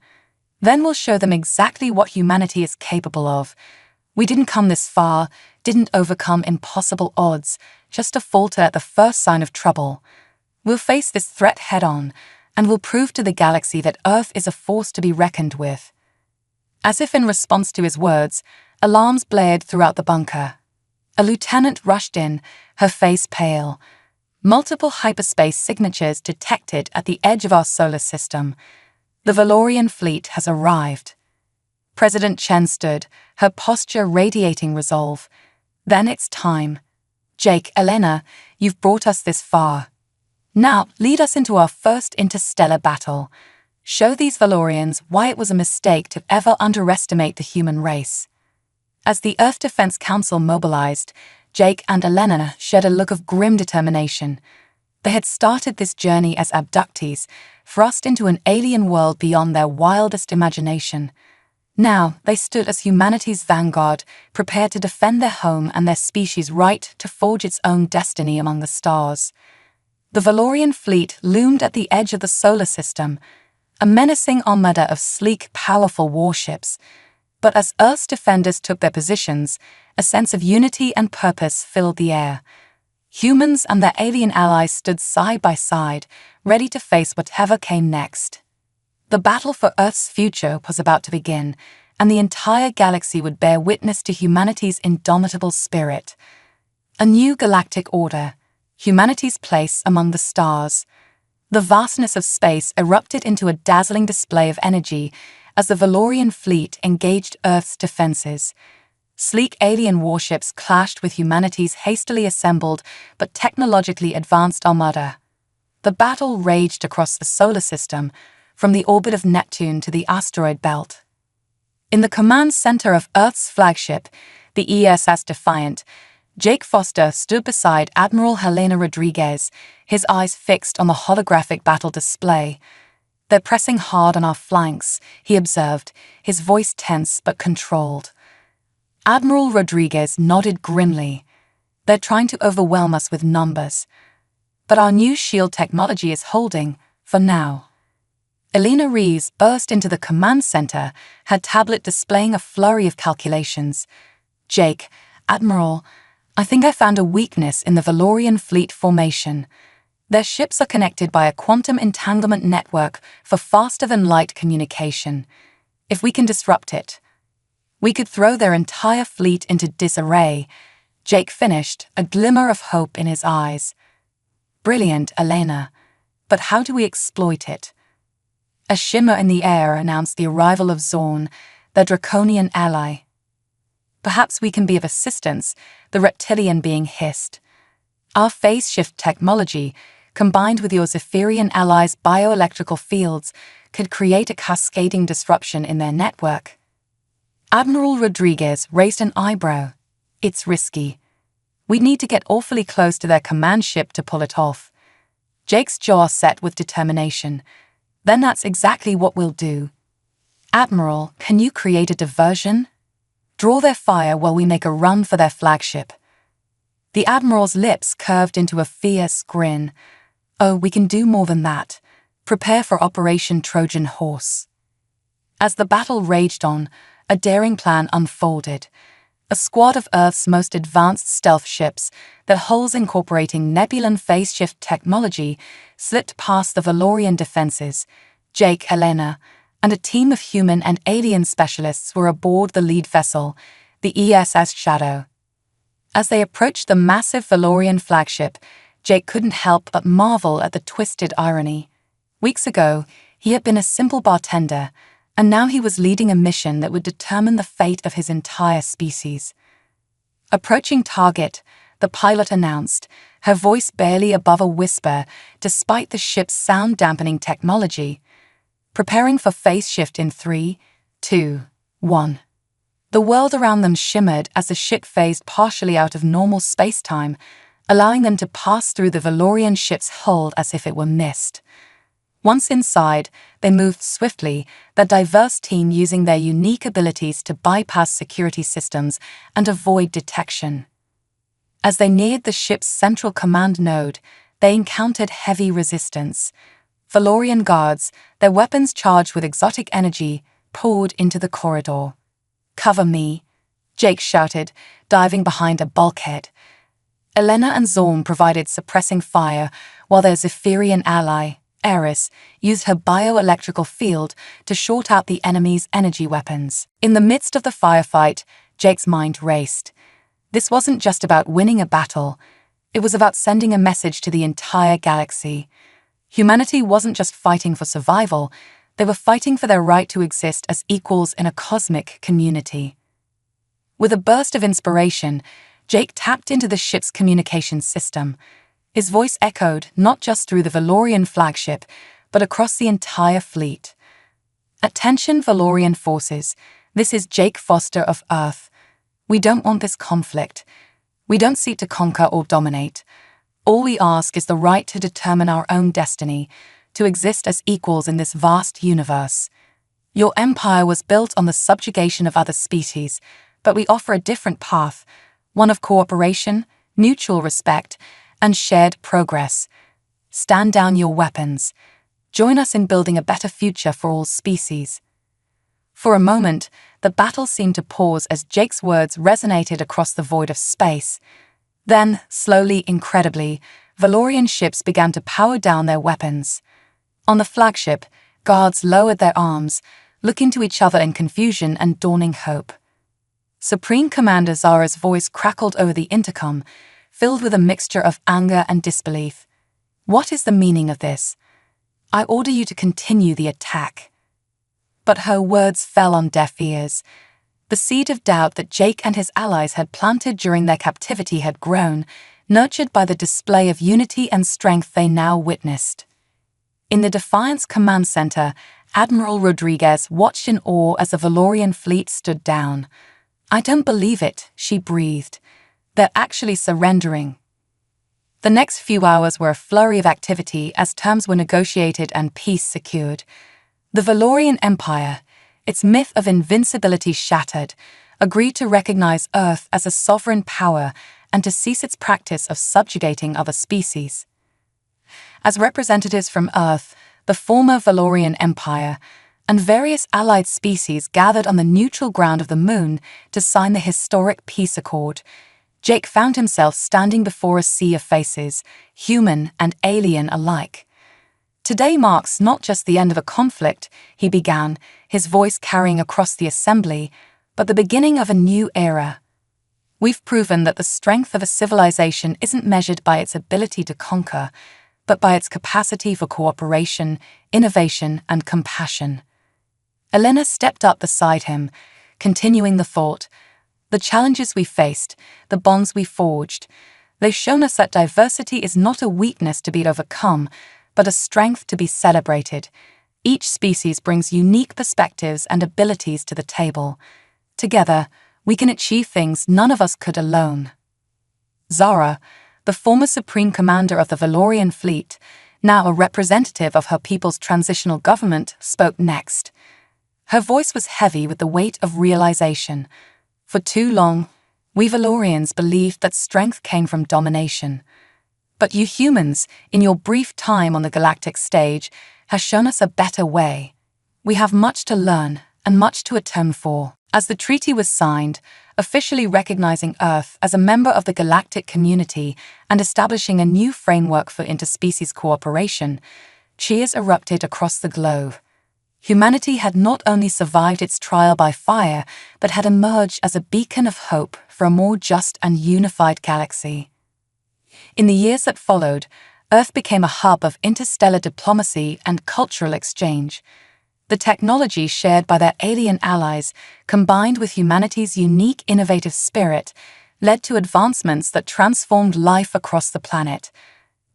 Then we'll show them exactly what humanity is capable of. We didn't come this far, didn't overcome impossible odds, just to falter at the first sign of trouble. We'll face this threat head-on, and we'll prove to the galaxy that Earth is a force to be reckoned with. As if in response to his words, alarms blared throughout the bunker. A lieutenant rushed in, her face pale. Multiple hyperspace signatures detected at the edge of our solar system. The Valorian fleet has arrived. President Chen stood, her posture radiating resolve. Then it's time. Jake, Elena, you've brought us this far. Now, lead us into our first interstellar battle. Show these Valorians why it was a mistake to ever underestimate the human race. As the Earth Defense Council mobilized, Jake and Elena shared a look of grim determination. They had started this journey as abductees, thrust into an alien world beyond their wildest imagination. Now, they stood as humanity's vanguard, prepared to defend their home and their species' right to forge its own destiny among the stars. The Valorian fleet loomed at the edge of the solar system, a menacing armada of sleek, powerful warships. But as Earth's defenders took their positions, a sense of unity and purpose filled the air. Humans and their alien allies stood side by side, ready to face whatever came next. The battle for Earth's future was about to begin, and the entire galaxy would bear witness to humanity's indomitable spirit. A new galactic order, humanity's place among the stars. The vastness of space erupted into a dazzling display of energy as the Valorian fleet engaged Earth's defenses. Sleek alien warships clashed with humanity's hastily assembled but technologically advanced armada. The battle raged across the solar system, from the orbit of Neptune to the asteroid belt. In the command center of Earth's flagship, the ESS Defiant, Jake Foster stood beside Admiral Helena Rodriguez, his eyes fixed on the holographic battle display. "They're pressing hard on our flanks," he observed, his voice tense but controlled. Admiral Rodriguez nodded grimly. "They're trying to overwhelm us with numbers. But our new shield technology is holding, for now." Elena Reeves burst into the command center, her tablet displaying a flurry of calculations. "Jake, Admiral, I think I found a weakness in the Valorian fleet formation. Their ships are connected by a quantum entanglement network for faster-than-light communication. If we can disrupt it, we could throw their entire fleet into disarray." Jake finished, a glimmer of hope in his eyes. "Brilliant, Elena. But how do we exploit it?" A shimmer in the air announced the arrival of Zorn, their draconian ally. "Perhaps we can be of assistance," the reptilian being hissed. "Our phase shift technology, combined with your Zephyrian allies' bioelectrical fields, could create a cascading disruption in their network." Admiral Rodriguez raised an eyebrow. "It's risky. We'd need to get awfully close to their command ship to pull it off." Jake's jaw set with determination. "Then that's exactly what we'll do. Admiral, can you create a diversion? Draw their fire while we make a run for their flagship." The Admiral's lips curved into a fierce grin. "Oh, we can do more than that. Prepare for Operation Trojan Horse. As the battle raged on, a daring plan unfolded. A squad of Earth's most advanced stealth ships, their hulls incorporating Nebulan phase shift technology, slipped past the Valorian defenses. Jake, Helena, and a team of human and alien specialists were aboard the lead vessel, the ESS Shadow. As they approached the massive Valorian flagship, Jake couldn't help but marvel at the twisted irony. Weeks ago, he had been a simple bartender, and now he was leading a mission that would determine the fate of his entire species. Approaching target, the pilot announced, her voice barely above a whisper despite the ship's sound-dampening technology. Preparing for phase shift in 3, 2, 1. The world around them shimmered as the ship phased partially out of normal space-time, allowing them to pass through the Valorian ship's hull as if it were mist. Once inside, they moved swiftly, their diverse team using their unique abilities to bypass security systems and avoid detection. As they neared the ship's central command node, they encountered heavy resistance. Valorian guards, their weapons charged with exotic energy, poured into the corridor. "Cover me," Jake shouted, diving behind a bulkhead. Elena and Zorn provided suppressing fire, while their Zephyrian ally, Eris, used her bioelectrical field to short out the enemy's energy weapons. In the midst of the firefight, Jake's mind raced. This wasn't just about winning a battle. It was about sending a message to the entire galaxy. Humanity wasn't just fighting for survival, they were fighting for their right to exist as equals in a cosmic community. With a burst of inspiration, Jake tapped into the ship's communications system. His voice echoed not just through the Valorian flagship, but across the entire fleet. "Attention, Valorian forces. This is Jake Foster of Earth. We don't want this conflict. We don't seek to conquer or dominate. All we ask is the right to determine our own destiny, to exist as equals in this vast universe. Your empire was built on the subjugation of other species, but we offer a different path, one of cooperation, mutual respect, and shared progress. Stand down your weapons. Join us in building a better future for all species." For a moment, the battle seemed to pause as Jake's words resonated across the void of space. Then, slowly, incredibly, Valorian ships began to power down their weapons. On the flagship, guards lowered their arms, looking to each other in confusion and dawning hope. Supreme Commander Zara's voice crackled over the intercom, filled with a mixture of anger and disbelief. "What is the meaning of this? I order you to continue the attack." But her words fell on deaf ears. The seed of doubt that Jake and his allies had planted during their captivity had grown, nurtured by the display of unity and strength they now witnessed. In the Defiance Command Center, Admiral Rodriguez watched in awe as the Valorian fleet stood down. "I don't believe it," she breathed. "They're actually surrendering." The next few hours were a flurry of activity as terms were negotiated and peace secured. The Valorian Empire, its myth of invincibility shattered, agreed to recognize Earth as a sovereign power and to cease its practice of subjugating other species. As representatives from Earth, the former Valorian Empire, and various allied species gathered on the neutral ground of the Moon to sign the historic peace accord, Jake found himself standing before a sea of faces, human and alien alike. "Today marks not just the end of a conflict," he began, his voice carrying across the assembly, "but the beginning of a new era. We've proven that the strength of a civilization isn't measured by its ability to conquer, but by its capacity for cooperation, innovation, and compassion." Elena stepped up beside him, continuing the thought. "The challenges we faced, the bonds we forged, they've shown us that diversity is not a weakness to be overcome, but a strength to be celebrated. Each species brings unique perspectives and abilities to the table. Together, we can achieve things none of us could alone." Zara, the former Supreme Commander of the Valorian fleet, now a representative of her people's transitional government, spoke next. Her voice was heavy with the weight of realization. "For too long, we Valorians believed that strength came from domination. But you humans, in your brief time on the galactic stage, has shown us a better way. We have much to learn and much to atone for." As the treaty was signed, officially recognizing Earth as a member of the galactic community and establishing a new framework for interspecies cooperation, cheers erupted across the globe. Humanity had not only survived its trial by fire, but had emerged as a beacon of hope for a more just and unified galaxy. In the years that followed, Earth became a hub of interstellar diplomacy and cultural exchange. The technology shared by their alien allies, combined with humanity's unique innovative spirit, led to advancements that transformed life across the planet.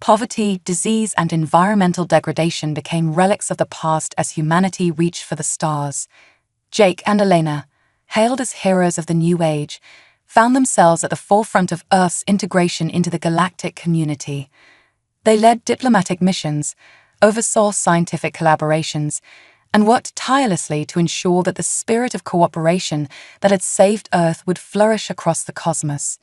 Poverty, disease, and environmental degradation became relics of the past as humanity reached for the stars. Jake and Elena, hailed as heroes of the New Age, found themselves at the forefront of Earth's integration into the galactic community. They led diplomatic missions, oversaw scientific collaborations, and worked tirelessly to ensure that the spirit of cooperation that had saved Earth would flourish across the cosmos.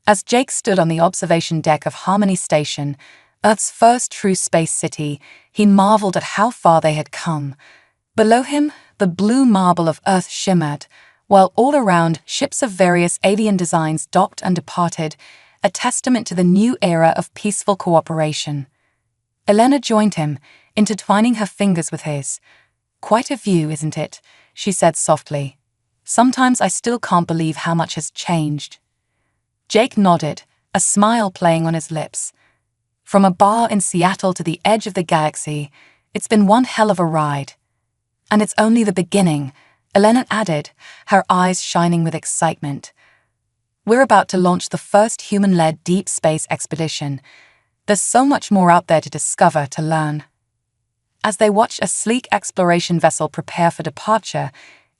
As Jake stood on the observation deck of Harmony Station, Earth's first true space city, he marveled at how far they had come. Below him, the blue marble of Earth shimmered, while all around, ships of various alien designs docked and departed, a testament to the new era of peaceful cooperation. Elena joined him, intertwining her fingers with his. "Quite a view, isn't it?" she said softly. "Sometimes I still can't believe how much has changed." Jake nodded, a smile playing on his lips. "From a bar in Seattle to the edge of the galaxy, it's been one hell of a ride. And it's only the beginning," Elena added, her eyes shining with excitement. "We're about to launch the first human-led deep space expedition. There's so much more out there to discover, to learn." As they watched a sleek exploration vessel prepare for departure,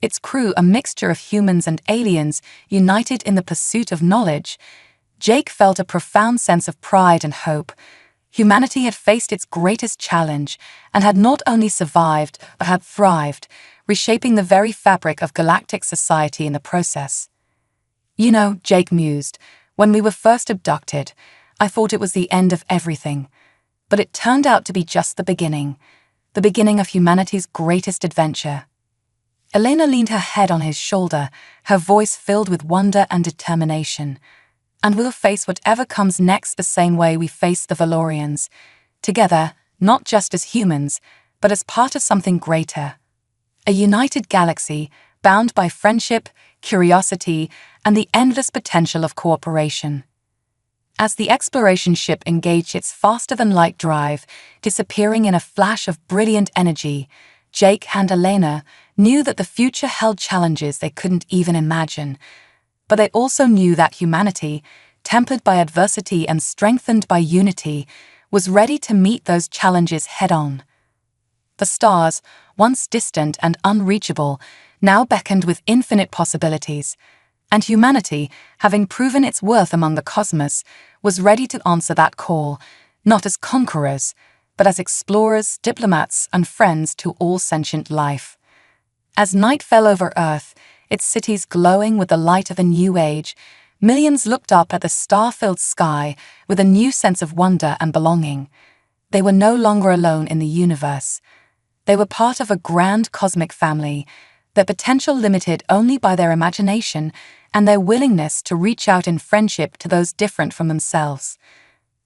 its crew a mixture of humans and aliens united in the pursuit of knowledge, Jake felt a profound sense of pride and hope. Humanity had faced its greatest challenge and had not only survived but had thrived, reshaping the very fabric of galactic society in the process. "You know," Jake mused, "when we were first abducted, I thought it was the end of everything. But it turned out to be just the beginning of humanity's greatest adventure." Elena leaned her head on his shoulder, her voice filled with wonder and determination. "And we'll face whatever comes next the same way we faced the Valorians, together, not just as humans, but as part of something greater. A united galaxy, bound by friendship, curiosity, and the endless potential of cooperation." As the exploration ship engaged its faster-than-light drive, disappearing in a flash of brilliant energy, Jake and Elena knew that the future held challenges they couldn't even imagine. But they also knew that humanity, tempered by adversity and strengthened by unity, was ready to meet those challenges head-on. The stars, once distant and unreachable, now beckoned with infinite possibilities. And humanity, having proven its worth among the cosmos, was ready to answer that call, not as conquerors, but as explorers, diplomats, and friends to all sentient life. As night fell over Earth, its cities glowing with the light of a new age, millions looked up at the star-filled sky with a new sense of wonder and belonging. They were no longer alone in the universe. They were part of a grand cosmic family, their potential limited only by their imagination and their willingness to reach out in friendship to those different from themselves.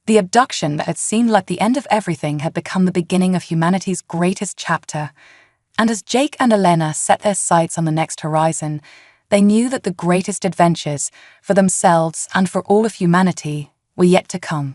The abduction that had seemed like the end of everything had become the beginning of humanity's greatest chapter. And as Jake and Elena set their sights on the next horizon, they knew that the greatest adventures, for themselves and for all of humanity, were yet to come.